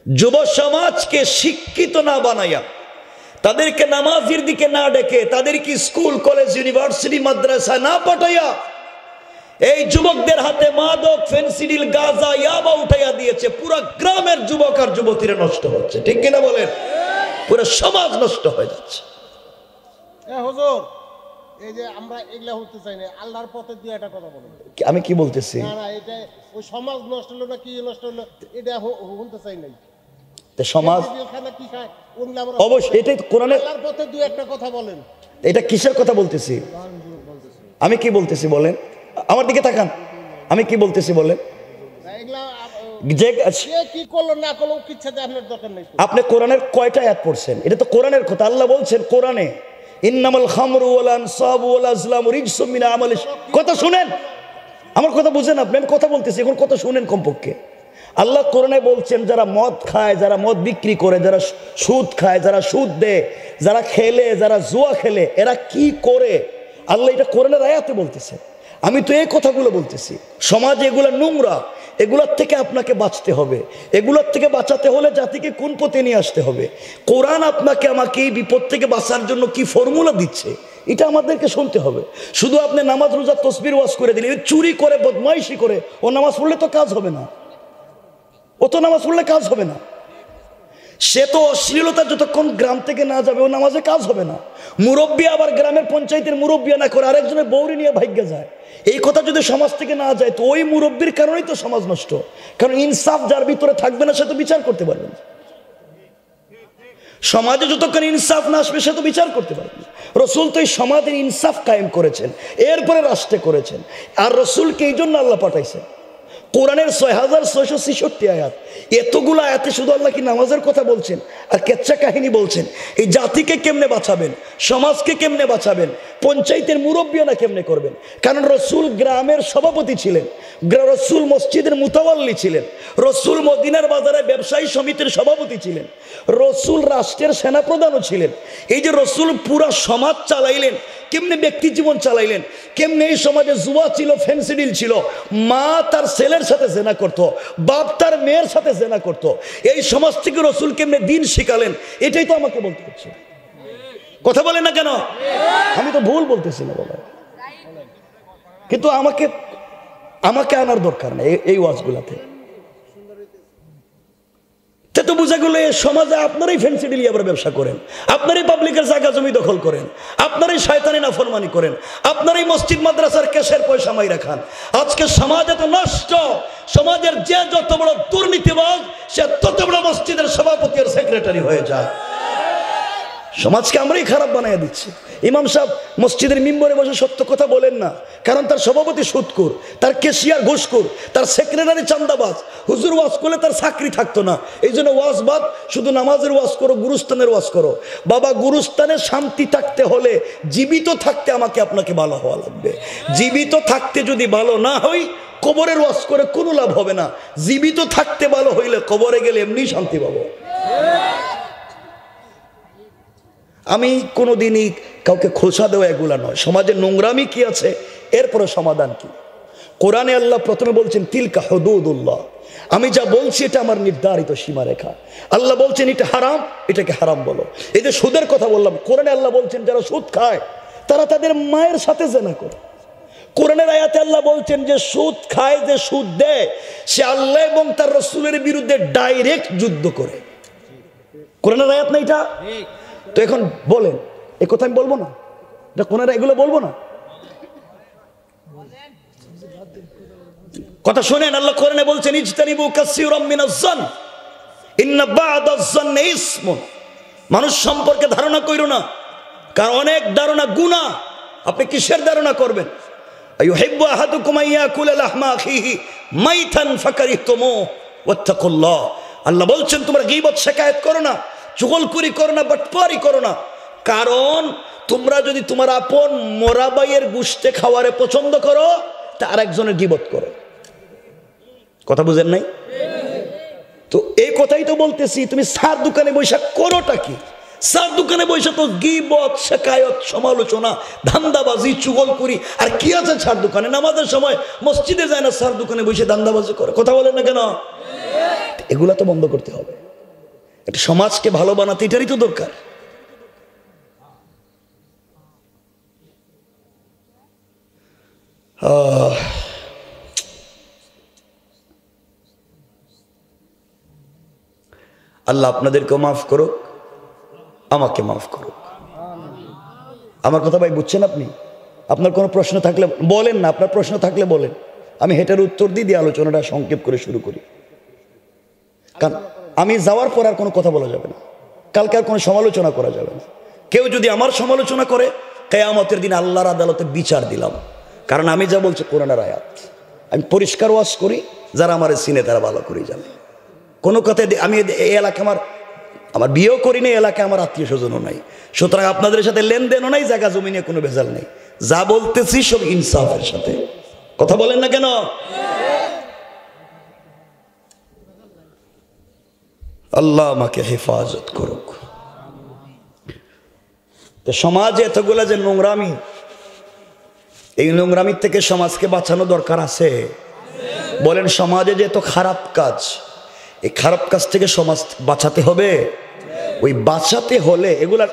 যুব সমাজকে শিক্ষিত না বানাইয়া, তাদেরকে নামাজের দিকে না ডেকে, তাদেরকে স্কুল কলেজ ইউনিভার্সিটি মাদ্রাসা না পাঠাইয়া এই যুবকদের হাতে মাদক, ফেন্সিডিল, গাঁজা, ইয়াবা উঠাইয়া দিয়েছে। পুরো গ্রামের যুবক আর যুবতীরা নষ্ট হচ্ছে, ঠিক কিনা বলেন? পুরো সমাজ নষ্ট হয়ে যাচ্ছে। হুজুর, এই যে আমরা এগুলা হতে চাই না, আল্লাহর পথে দিয়ে একটা কথা বলুন। আমি কি বলতেছি? না না, এটা ওই সমাজ নষ্ট হলো না কি নষ্ট হলো, এটা হতে চাই নাই। সমাজ অবশ্যই, এটাই কোরআনের। আল্লাহর পথে দুই একটা কথা বলেন। এটা কিসের কথা বলতেছি? আমি কি বলতেছি বলেন? আমার দিকে তাকান, আমি কি বলতেছি বলেন? আপনি কোরআনের কয়টা আয়াত পড়ছেন? এটা তো কোরআনের কথা। আল্লাহ বলছেন কোরআনে, ইন্নামাল খামরু ওয়াল আনসাবু ওয়াল আজলামু রিজসুম মিন আমালিশ। কথা শুনেন, আমার কথা বুঝেন আপনি? আমি কথা বলতেছি, এখন কথা শুনেন কমপক্ষে। আল্লাহ কোরআনে বলছেন যারা মদ খায়, যারা মদ বিক্রি করে, যারা সুদ খায়, যারা সুদ দেয়, যারা খেলে, যারা জুয়া খেলে, এরা কি করে? আল্লাহ এটা কোরআনের আয়াতে বলতেছে। আমি তো এই কথাগুলো বলতেছি। সমাজে এগুলো নোংরা, এগুলোর থেকে আপনাকে বাঁচতে হবে। এগুলোর থেকে বাঁচাতে হলে জাতিকে কোন পথে নিয়ে আসতে হবে? কোরআন আপনাকে আমাকে এই বিপদ থেকে বাঁচার জন্য কি ফর্মুলা দিচ্ছে, এটা আমাদেরকে শুনতে হবে। শুধু আপনি নামাজ রোজা তসবির ওয়াজ করে দিলেন, চুরি করে বদমাইশি করে ও নামাজ পড়লে তো কাজ হবে না। ও তো নামাজ পড়লে কাজ হবে না। সে তো অশ্লীলতা যতক্ষণ গ্রাম থেকে না যাবে ও নামাজে কাজ হবে না। মুরব্বী আবার গ্রামের পঞ্চায়েতের মুরব্বী না করে আরেকজনের বৌরি নিয়ে ভাগ্যে যায়। এই কথা যদি সমাজ থেকে না যায় তো ওই মুরব্বীর কারণেই তো সমাজ নষ্ট। কারণ ইনসাফ যার ভিতরে থাকবে না সে তো বিচার করতে পারবে না। সমাজে যতক্ষণ ইনসাফ না আসবে সে তো বিচার করতে পারবে না। রসুল তো এই সমাজের ইনসাফ কায়েম করেছেন, এরপরে রাষ্ট্রে করেছেন। আর রসুলকে এই জন্য আল্লাহ পাঠাইছেন। কোরআনের ৬৬৬৬ আয়াত, এতগুলো আয়াতে শুধু আল্লাহ কি নামাজের কথা বলছেন আর কেচ্ছা কাহিনী বলছেন। এই জাতিকে কেমনে বাঁচাবেন, সমাজকে কেমনে বাঁচাবেন, পঞ্চায়েতের মুরব্বিয়ানা কেমনে করবেন? কারণ রসুল গ্রামের সভাপতি ছিলেন, রসুল মসজিদের মুতাওয়াল্লি ছিলেন, রসুল মদিনার বাজারে ব্যবসায়ী সমিতির সভাপতি ছিলেন, রসুল রাষ্ট্রের সেনাপ্রধানও ছিলেন। এই যে রসুল পুরা সমাজ চালাইলেন, কেমনে ব্যক্তি জীবন চালাইলেন, কেমনে এই সমাজে জুয়া ছিল, ফেন্সিডিল ছিল, মা তার ছেলের সাথে জেনা করত, বাপ তার মেয়ের সাথে জেনা করত, এই সমাজ থেকে রসুল কেমনে দিন শিখালেন, এটাই তো আমাকে বলতে হচ্ছে। কথা বলেন না কেন? আমি তো ভুল বলতেছি না বাবা, কিন্তু আমাকে আনার দরকার নেই এই ওয়াজগুলাতে। তো বোঝা গেল এই সমাজে আপনারাই ফেন্সিডিল আবার ব্যবসা করেন, আপনারাই পাবলিকের জায়গা জমি দখল করেন, আপনারাই শয়তানি নাফরমানি করেন, আপনারাই মসজিদ মাদ্রাসার ক্যাশের পয়সা মাইরা খান। আজকে সমাজ এত নষ্ট, সমাজের যে যত বড় দুর্নীতিবাজ সে তত বড় মসজিদের সভাপতি আর সেক্রেটারি হয়ে যায়। সমাজকে আমরাই খারাপ বানাইয়া দিচ্ছি। ইমাম সাহেব মসজিদের মিম্বরে বসে সত্য কথা বলেন না, কারণ তার সভাপতি সুদখোর, তার ক্যাশিয়ার ঘুষখোর, তার সেক্রেটারি চান্দাবাজ। হুজুর ওয়াজ করলে তার চাকরি থাকতো না। এই জন্য ওয়াজ বাদ, শুধু নামাজের ওয়াজ করো, গুরুস্থানের ওয়াজ করো। বাবা, গুরুস্থানে শান্তি থাকতে হলে জীবিত থাকতে আমাকে আপনাকে ভালো হওয়া লাগবে। জীবিত থাকতে যদি ভালো না হই, কবরের ওয়াজ করে কোনো লাভ হবে না। জীবিত থাকতে ভালো হইলে কবরে গেলে এমনি শান্তি পাবো। আমি কোনোদিনই কাউকে খোঁচা দেওয়া এগুলা নয়। সমাজের নোংরামি কি আছে, এরপরে সমাধান কি। কোরআনে আল্লাহ প্রথমে বলছেন তিলকা হুদুদুল্লাহ, আমি যা বলছি এটা আমার নির্ধারিত সীমারেখা। আল্লাহ বলছেন এটা হারাম, এটাকে হারাম বলো। এই যে সুদের কথা বললাম, কোরআনে আল্লাহ বলছেন যারা সুদ খায় তারা তাদের মায়ের সাথে জেনা করে। কোরআনের আয়াতে আল্লাহ বলছেন যে সুদ খায়, যে সুদ দেয়, সে আল্লাহ এবং তার রাসূলের বিরুদ্ধে ডাইরেক্ট যুদ্ধ করে। কোরআনের আয়াত না এটা? তো এখন বলেন, এ কথা আমি বলবো না? এটা কোন এগুলো বলবো না? কথা শুনেন, আল্লাহ কোরআনে বলছেন ইজতানিবু কাসীরাম মিনাজ-জান ইন্না বা'দাজ-জান্নি ইসমুন। মানুষ সম্পর্কে ধারণা কইরো না, কারণ অনেক ধারণা গুনাহ। আপনি কিসের ধারণা করবেন? আইয়ুহিব্বু আহাদুকুম আইয়াকুলা লাহমা আখিহি মাইতান ফাকারিহতুমু ওয়াত্তাকুল্লাহ। আল্লাহ বলছেন তোমরা গীবত শিকায়ত করো না, চুগলখুরি করো না, বাটপারি করো না, কারণ তোমরা যদি তোমার আপন মরা ভাইয়ের গোশত খাওয়ারে পছন্দ করো তা আরেকজনের গীবত করো। কথা বুঝেন নাই? তো এই কথাই তো বলতেছি, তুমি সার দোকানে বৈশা করোটা কি? সার দোকানে বৈশা তো গীবত, শিকায়ত, সমালোচনা, ধান্দাবাজি, চুগলখুরি। আর কি আছে সার দোকানে? নামাজের সময় মসজিদে যায় না, সার দোকানে বসে ধান্দাবাজি করে। কথা বলেন না কেন? এগুলা তো বন্ধ করতে হবে। একটা সমাজকে ভালো বানাতে এটারই তো দরকার। আল্লাহ আপনাদেরকেও মাফ করুক, আমাকে মাফ করুক। আমার কথা ভাই বুঝছেন আপনি? আপনার কোনো প্রশ্ন থাকলে বলেন না, আপনার প্রশ্ন থাকলে বলেন, আমি হেটার উত্তর দিয়ে আলোচনাটা সংক্ষেপ করে শুরু করি। কারণ আমি যাওয়ার পর আর কোনো কথা বলা যাবে না, কালকে আর কোনো সমালোচনা করা যাবে না। কেউ যদি আমার সমালোচনা করে, কিয়ামতের দিন আল্লাহর আদালতে বিচার দিলাম। কারণ আমি যা বলছি কোরআনের আয়াত, আমি পরিষ্কার ওয়াজ করি, যারা আমার সিনে তারা ভালো করেই জানে। কোনো কথায় আমি এই এলাকা আমার বিয়েও করি না, এলাকায় আমার আত্মীয় স্বজনও নাই, সুতরাং আপনাদের সাথে লেনদেনও নাই, জায়গা জমি নিয়ে কোনো ভেজাল নেই। যা বলতেছি সব ইনসাফের সাথে। কথা বলেন না কেন? আল্লাহ আমাকে হেফাজত করুক। সমাজে এতগুলা যে নোংরামি, এই নোংরামির থেকে সমাজকে বাঁচানো দরকার আছে। বলেন সমাজে যে এত খারাপ কাজ, এই খারাপ কাজ থেকে সমাজ বাঁচাতে হবে। ওই বাঁচাতে হলে এগুলার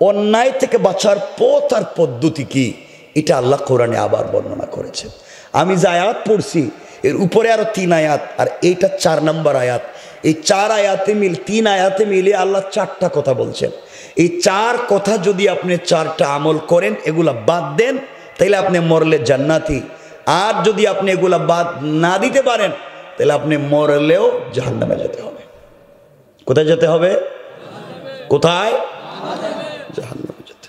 অন্যায় থেকে বাঁচার পথ আর পদ্ধতি কি, এটা আল্লাহ কোরআনে আবার বর্ণনা করেছেন। আমি যে আয়াত পড়ছি এর উপরে আরো 3 আয়াত, আর এইটা 4 নম্বর আয়াত। এই 4 আয়াতে 3 আয়াতে মিলে আল্লাহ 4টা কথা বলছেন। এই 4 কথা যদি আপনি 4টা আমল করেন, এগুলা বাদ দেন, তাইলে আপনি মরলে জান্নাতি। আর যদি আপনি এগুলা বাদ না দিতে পারেন, তাহলে আপনি মরলেও জাহান্নামে যেতে হবে। কোথায় যেতে হবে? কোথায়? জাহান্নামে যেতে।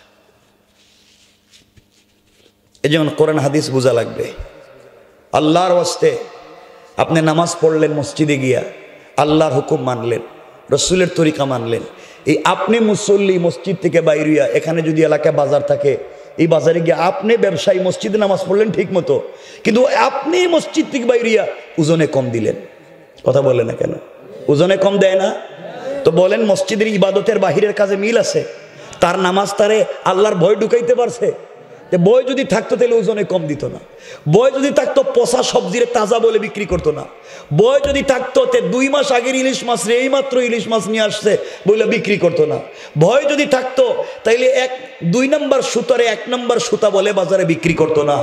এই যেমন কোরআন হাদিস বোঝা লাগবে। আল্লাহর ওয়াস্তে আপনি নামাজ পড়লেন মসজিদে গিয়া, আল্লাহর হুকুম মানলেন, রসুলের তরিকা মানলেন। এই আপনি মুসল্লি মসজিদ থেকে বাইরিয়া, এখানে যদি এলাকায় বাজার থাকে, এই বাজারে গিয়ে আপনি ব্যবসায়ী মসজিদে নামাজ পড়লেন ঠিক মতো, কিন্তু আপনি মসজিদ থেকে বাইরিয়া ওজনে কম দিলেন। কথা বলে না কেন? ওজনে কম দেয় না তো? বলেন মসজিদের ইবাদতের বাহিরের কাজে মিল আছে? তার নামাজ তারে আল্লাহর ভয় ঢুকাইতে পারছে? বই যদি থাকতো তাহলে ওজনে কম দিত না। বই যদি থাকতো পচা সবজিরে তাজা বলে বিক্রি করতো না। বই যদি থাকতো 2 মাস আগের ইলিশ মাছ রে এইমাত্র ইলিশ মাছ নিয়ে আসছে বলে বিক্রি করতো না। ভয় যদি থাকতো তাইলে 2 নম্বর সুতারে 1 নম্বর সুতা বলে বাজারে বিক্রি করতো না।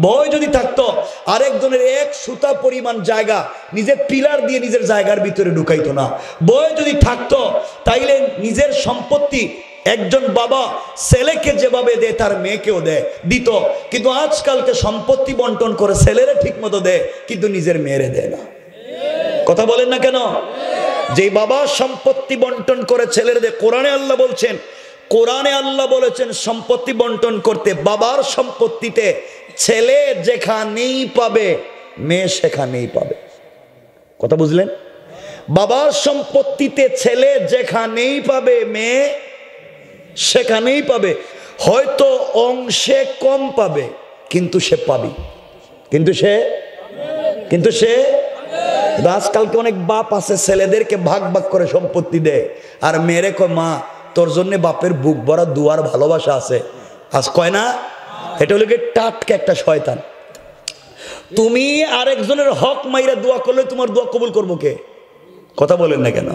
ভয় যদি থাকতো আরেকজনের 1 সুতা পরিমাণ জায়গা নিজের পিলার দিয়ে নিজের জায়গার ভিতরে ঢুকাইতো না। ভয় যদি থাকতো তাইলে নিজের সম্পত্তি একজন বাবা ছেলেকে যেভাবে দেয় তার মেয়েকেও দিত, কিন্তু আজকালকে সম্পত্তি বন্টন করে ছেলেরা ঠিক মতো দেয়, কিন্তু নিজের মেয়েরে দেয় না। কথা বলেন না কেন? যে বাবা সম্পত্তি বন্টন করে ছেলের দেয়, কোরআনে আল্লাহ বলেছেন সম্পত্তি বন্টন করতে, বাবার সম্পত্তিতে ছেলে যেখানেই পাবে মেয়ে সেখানেই পাবে। কথা বুঝলেন? বাবার সম্পত্তিতে ছেলে যেখানেই পাবে মেয়ে সেখানেই পাবে। হয়তো অংশে কম পাবে, কিন্তু সে পাবে। কিন্তু সে আজকালকে অনেক বাপ আছে ছেলেদেরকে ভাগ ভাগ করে সম্পত্তি দেয়, আর মেয়েরে কয় মা তোর জন্য বাপের বুক ভরা দুয়ার ভালোবাসা আছে। আজ কয় না? এটা হলো টাটকা একটা শয়তান। তুমি আরেকজনের হক মাইরা দোয়া করলে তোমার দোয়া কবুল করবো কে? কথা বলেন না কেন?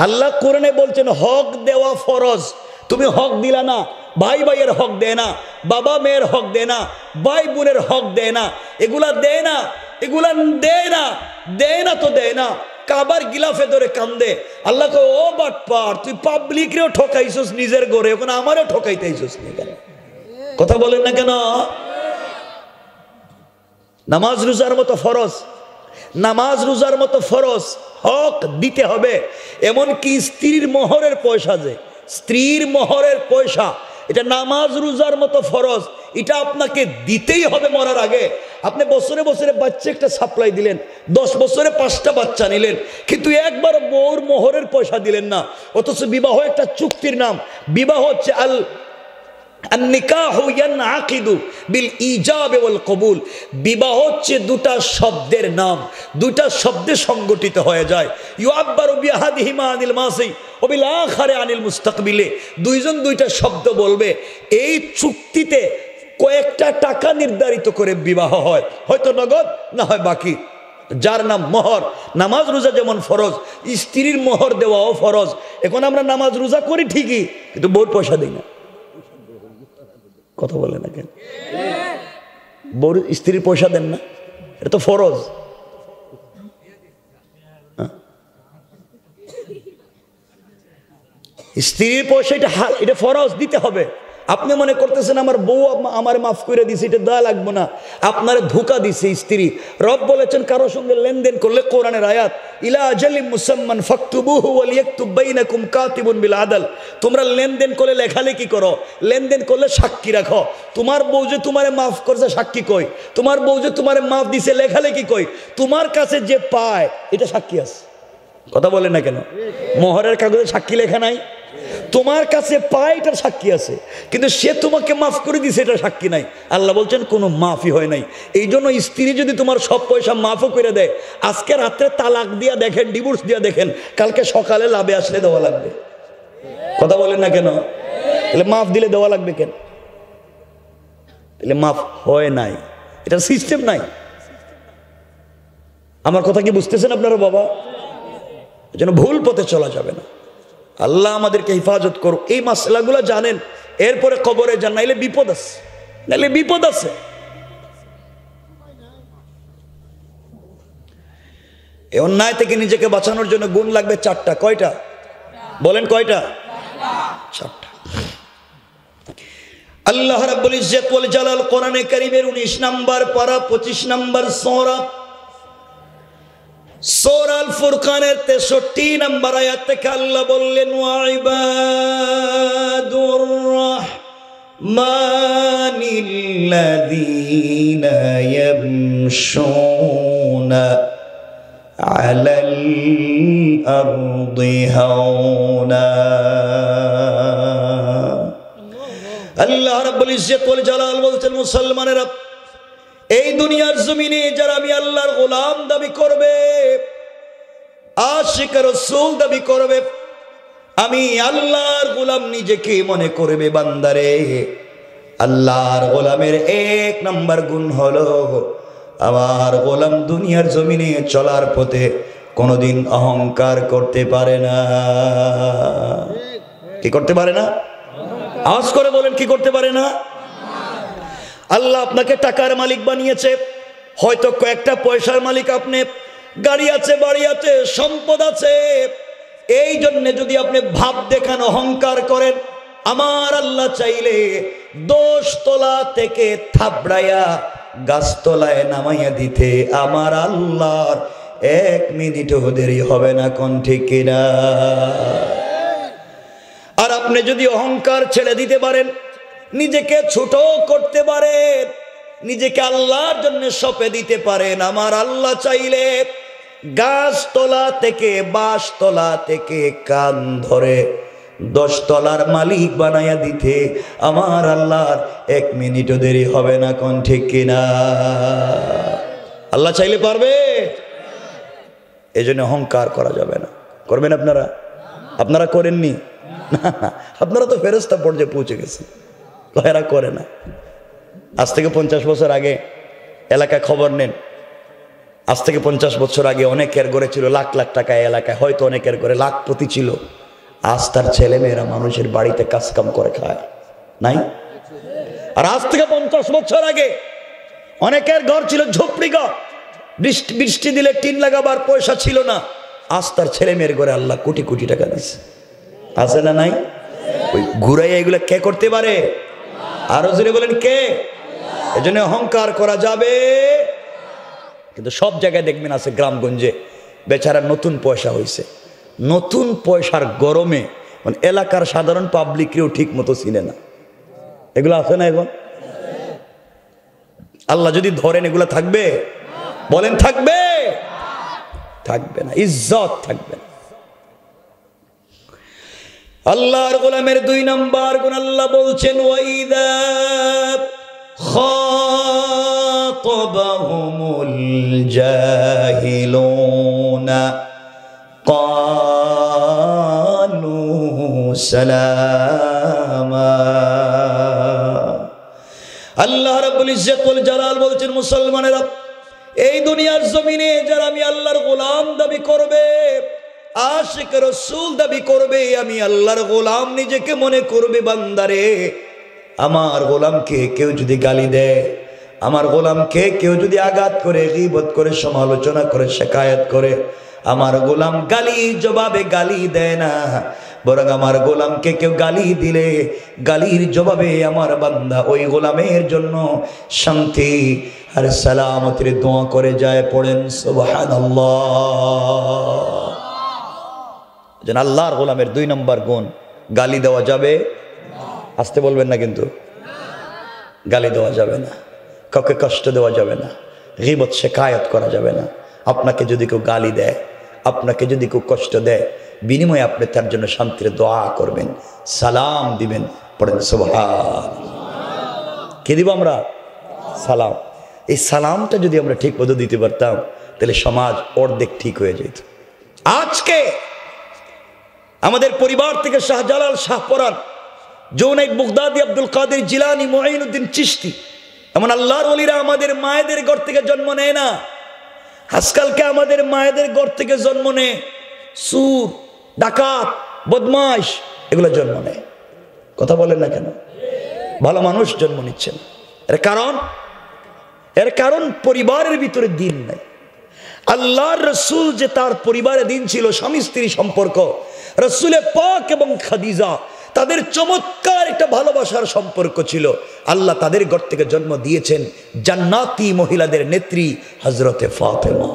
আল্লাহ কোরআনে বলছেন হক দেওয়া ফরজ। তুমি হক দিলা না, ভাই ভাইয়ের হক দেয় না, বাবা মেয়ের হক দেয় না, ভাই বোনের হক দেয় না, এগুলা দেয় না, এগুলা দেয় না তো দেয় না। কাবার গিলাফে ধরে কান্দে। আল্লাহ কয় ও বাটপার, তুই পাবলিকরেও ঠকাইছস, নিজের ঘরে এখন আমারও ঠকাইতেইছস না কেন? কথা বলেন না কেন? নামাজ রোজার মতো ফরজ হক দিতে হবে। এমনকি স্ত্রীর মোহরের পয়সা এটা নামাজ রোজার মতো ফরজ, এটা আপনাকে দিতেই হবে মরার আগে। আপনি বছরে বছরে বাচ্চা একটা সাপ্লাই দিলেন, 10 বছরে 5টা বাচ্চা নিলেন, কিন্তু একবার বউর মোহরের পয়সা দিলেন না। অথচ বিবাহ একটা চুক্তির নাম। বিবাহ হচ্ছে বিবাহ হচ্ছে 2টা শব্দের নাম, 2টা শব্দে সংগঠিত হয়ে যায়। দুইজন 2টা শব্দ বলবে, এই চুক্তিতে কয়েকটা টাকা নির্ধারিত করে বিবাহ হয়, হয়তো নগদ না হয় বাকি। যার নাম মোহর। নামাজ রোজা যেমন ফরজ, স্ত্রীর মোহর দেওয়াও ফরজ। এখন আমরা নামাজ রোজা করি ঠিকই, কিন্তু বউর পয়সা দিই না। কথা বলে না কেন? বউর স্ত্রীর পয়সা দেন না, এটা তো ফরজ। স্ত্রীর পয়সা এটা ফরজ, দিতে হবে। আপনি মনে করতেছেন আমার বউ আমার মাফ করে দিছে, এটা দেওয়া লাগবে না। আপনার ধোঁকা দিছে স্ত্রী। রব বলেছেন কারোর সঙ্গে লেনদেন করলে, কোরআনের আয়াত, ইলা আজালিম মুসাম্মান ফাকতুবুহু ওয়া লিয়াকতুব বাইনাকুম কাতিবুন বিল আদল। তোমরা লেনদেন করলে লেখালেখি করো, লেনদেন করলে সাক্ষী রাখো। তোমার বউ যে তোমারে মাফ করছে সাক্ষী কই? তোমার বউ যে তোমারে মাফ দিছে লেখালেখি কই? তোমার কাছে যে পায় এটা সাক্ষী আছে। কথা বলে না কেন? মোহরের কাগজে সাক্ষী লেখা নাই? তোমার কাছে পায় এটার সাক্ষী আছে, কিন্তু সে তোমাকে মাফ করে দিছে এটা সাক্ষী নাই। আল্লাহ বলছেন কোনো মাফই হয় নাই। এই জন্য স্ত্রী যদি তোমার সব পয়সা মাফও করে দেয়, আজকে রাত্রে তালাক দিয়া দেখেন, ডিভোর্স দিয়া দেখেন, কালকে সকালে লাভে আসলে দেওয়া লাগবে। কথা বলেন না কেন? তাহলে মাফ দিলে দেওয়া লাগবে কেন? তাহলে মাফ হয় নাই, এটার সিস্টেম নাই। আমার কথা কি বুঝতেছেন আপনারা বাবা? এই জন্য ভুল পথে চলা যাবে না। আল্লাহ আমাদেরকে হেফাজত করুক। এই মাসলাগুলো জানেন, এরপরে কবরে যান, নাইলে বিপদ আছে, নাইলে বিপদ আছে। এই অন্যায় থেকে নিজেকে বাঁচানোর জন্য গুণ লাগবে 4টা। কয়টা বলেন? কয়টা? 4টা। আল্লাহ রাব্বুল ইজ্জত ওয়াল জালাল কোরআনে কারীমের 19 নম্বর পারা 25 নম্বর সূরা, সূরা আল ফুরকানের 63 নম্বর আয়াত থেকে আল্লাহ বললেন, ওয়া ইবাদুর রাহমানিল্লাযীনা ইয়ামশুনা আলাল আরদি হাওনা। আল্লাহ রাব্বুল ইজ্জত ওয়াল জালাল বলছেন, মুসলমানেরা, এই দুনিয়ার জমিনে যারা আমি আল্লাহর গোলাম দাবি করবে, আশিক রাসূল দাবি করবে, আমি আল্লাহর গোলাম নিজেকে মনে করবে, বান্দারে, আল্লাহর গোলামের 1 নম্বর গুণ হলো, আমার গোলাম দুনিয়ার জমিনে চলার পথে কোনোদিন অহংকার করতে পারে না। কি করতে পারে না? আওয়াজ করে বলেন, কি করতে পারে না? আল্লাহ আপনাকে টাকার মালিক বানিয়েছে, হয়তো কয়েকটা পয়সার মালিক আপনি, গাড়ি আছে, বাড়ি আছে, সম্পদ আছে। এই জন্য যদি আপনি ভাব দেখান, অহংকার করেন, আমার আল্লাহ চাইলে 10 তলা থেকে থাবড়াইয়া গাছতলায় নামাইয়া দিতে আমার আল্লাহর 1 মিনিটও দেরি হবে না। কোন ঠিক কিনা? আর আপনি যদি অহংকার ছেড়ে দিতে পারেন, নিজেকে ছোট করতে পারেন, নিজেকে আল্লাহর জন্য সঁপে দিতে পারেন, আমার আল্লাহ চাইলে গাছতলা থেকে, বাঁশতলা থেকে কান ধরে 10 তলার মালিক বানাইয়া দিতে আমার আল্লাহর 1 মিনিটও দেরি হবে না। কোন ঠিক কিনা? আল্লাহ চাইলে পারবে। এই জন্য অহংকার করা যাবে না। করবেন আপনারা? আপনারা করেননি? আপনারা তো ফেরেশতা পর্যায়ে পৌঁছে গেছেন, এরা করে না। আজ থেকে 50 বছর আগে এলাকায় খবর নেন, আজ থেকে 50 বছর আগে অনেকের ঘরে ছিল লাখ লাখ টাকা এলাকায়, হয়তো অনেকের ঘরে লাখপতি ছিল। আজ তার ছেলে মেয়েরা মানুষের বাড়িতে কাজকাম করে খায়, নাই? আর আজ থেকে 50 বছর আগে অনেকের ঘর ছিল ঝুপড়ি ঘর, বৃষ্টি দিলে টিন লাগাবার পয়সা ছিল না। আজ তার ছেলে মেয়ের ঘরে আল্লাহ কোটি কোটি টাকা দিচ্ছে। আছে না নাই? ওই ঘুরাইয়া এগুলো কে করতে পারে? আরো জোরে বলেন, কে? এজন্য অহংকার করা যাবে। কিন্তু সব জায়গায় দেখবেন আছে গ্রামগঞ্জে বেচারা নতুন পয়সা হয়েছে, নতুন পয়সার গরমে মানে এলাকার সাধারণ পাবলিককেও ঠিক মতো চিনে না। এগুলো আছে না এখন? আল্লাহ যদি ধরেন এগুলো থাকবে? বলেন থাকবে? থাকবে না, ইজ্জত থাকবে না। আল্লাহর গোলামের 2 নম্বর গুণ আল্লাহ বলছেন, ওয়াইদা খাতাবাহুমুল জাহিলুনা ক্বালু সালামা। আল্লাহ রাব্বুল ইজ্জত ওয়াল জালাল বলছেন, মুসলমানেরা, এই দুনিয়ার জমিনে যারা আমি আল্লাহর গোলাম দাবি করবে, আশিক রাসূল দাবি করবে, আমি আল্লাহর গোলাম নিজেকে মনে করবে, বান্দারে আমার গোলামকে কেউ যদি গালি দেয়, আমার গোলামকে কেউ যদি আঘাত করে, গীবত করে, সমালোচনা করে, শিকায়াত করে, আমার গোলাম গালির জবাবে গালি দেয় না, বরং আমার গোলামকে কেউ গালি দিলে গালির জবাবে আমার বান্দা ওই গোলামের জন্য শান্তি আর সালামতের দোয়া করে যায়। পড়েন সুবহানাল্লাহ। যেন আল্লাহর গোলামের 2 নম্বর গুণ, গালি দেওয়া যাবে, আসতে বলবেন না কিন্তু, গালি দেওয়া যাবে না, কাউকে কষ্ট দেওয়া যাবে না, গীবত শিকায়াত করা যাবে না। আপনাকে যদি কেউ গালি দেয়, আপনাকে যদি কেউ কষ্ট দেয়, বিনিময়ে আপনি তার জন্য শান্তির দোয়া করবেন, সালাম দিবেন। পড়েন সুবহানাল্লাহ। কে দিব আমরা? সালাম। এই সালামটা যদি আমরা ঠিক মতো দিতে পারতাম, তাহলে সমাজ অর্ধেক ঠিক হয়ে যেত। আজকে আমাদের পরিবার থেকে শাহজালাল, শাহপরান, জৌনাইদ, বুগদাদি, আব্দুল কাদের জিলানী, মুঈনুদ্দিন চিশতি, এমন আল্লাহর ওলিরা আমাদের মায়েদের ঘর থেকে জন্ম নেয় না। আজকালকে আমাদের মায়েদের ঘর থেকে জন্ম নেয় সুর, ডাকাত, বদমাশ, এগুলো জন্ম নেয়। কথা বলেন না কেন? ভালো মানুষ জন্ম নিচ্ছেন। এর কারণ পরিবারের ভিতরে দিন নাই। আল্লাহর রসুল যে তার পরিবারে দিন ছিল, স্বামী স্ত্রী সম্পর্ক, রসুলে পাক এবং খাদিজা তাদের চমৎকার একটা ভালোবাসার সম্পর্ক ছিল। আল্লাহ তাদের ঘর থেকে জন্ম দিয়েছেন জান্নাতি মহিলাদের নেত্রী হযরতে ফাতেমা।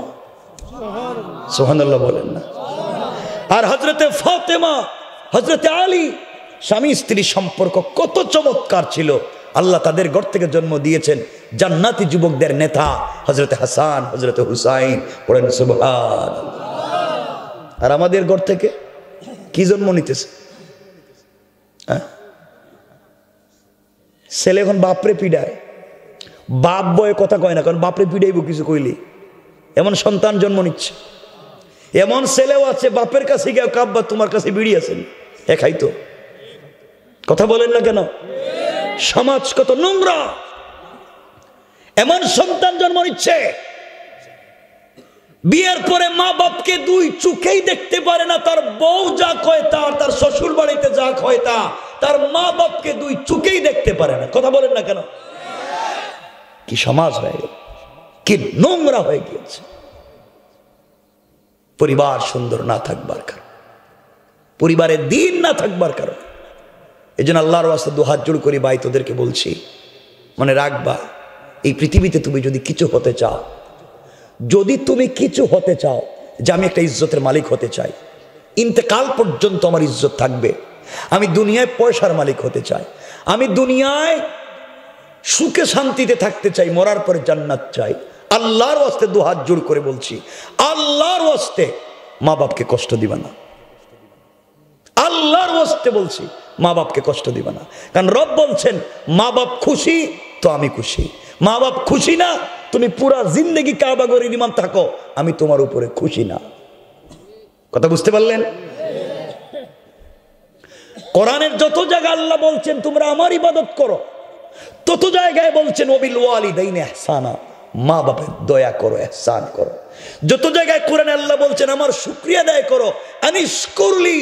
সুবহানাল্লাহ বলেন না? আর হযরতে ফাতেমা, হযরতে আলী, স্বামী স্ত্রী সম্পর্ক কত চমৎকার ছিল। আল্লাহ তাদের ঘর থেকে জন্ম দিয়েছেন জান্নাতি যুবকদের নেতা হযরতে হাসান, হযরতে হুসাইন। পড়েন সুবহানাল্লাহ। আর আমাদের ঘর থেকে কি জন্ম নিতেছে? ছেলে এখন বাপরে পিডায়, বাপ বয়ে কথা কয় না, কারণ বাপরে পিডাইব কিছু কইলি, এমন সন্তান জন্ম নিচ্ছে। এমন ছেলেও আছে বাপের কাছে গিয়ে, কাব্বা তোমার কাছে বিড়ি আছেন, এ খাইতো। কথা বলেন না কেন? সমাজ কত নোংরা। এমন সন্তান জন্ম নিচ্ছে, বিয়ের পরে মা বাপকে 2 চোখেই দেখতে পারে না। তার বউ যা কয় তা, তার শ্বশুর বাড়িতে যা কয় তা, তার মা বাপকে 2 চোখেই দেখতে পারে না। কথা বলেন না কেন? কি সমাজ হয়ে গেল, কি নোংরা হয়ে গিয়েছে। পরিবার সুন্দর না থাকবার কারণ, পরিবারের দিন না থাকবার কারণ। এই জন্য আল্লাহর ওয়াস্তে 2 হাত জোড় করি ভাই, তোদেরকে বলছি, মনে রাখবা, এই পৃথিবীতে তুমি যদি কিছু হতে চাও, যদি তুমি কিছু হতে চাও, যে আমি একটা ইজ্জতের মালিক হতে চাই, ইন্তেকাল পর্যন্ত আমার ইজ্জত থাকবে, আমি দুনিয়ায় পয়সার মালিক হতে চাই, আমি দুনিয়ায় সুখে শান্তিতে থাকতে চাই, মরার পরে জান্নাত চাই, আল্লাহর ওয়াস্তে 2 হাত জোড় করে বলছি, আল্লাহর ওয়াস্তে মা বাপকে কষ্ট দিবা না। আল্লাহর ওয়াস্তে বলছি, মা বাপকে কষ্ট দিবা না। কারণ রব বলছেন, মা বাপ খুশি তো আমি খুশি, মা বাপ খুশি না, তুমি পুরা জিন্দেগি কাবা ঘরের ইমাম থাকো, আমি তোমার উপরে খুশি না। কথা বুঝতে পারলেন? কোরআনের যত জায়গায় আল্লাহ বলছেন তোমরা আমার ইবাদত করো, তত জায়গায় বলছেন ওয়াবিল ওয়ালিদাইনি ইহসানা, মা বাপের দয়া করো, ইহসান করো। যত জায়গায় কোরআনে আল্লাহ বলছেন আমার শুকরিয়া আদায় করো, আনিশকুরলি,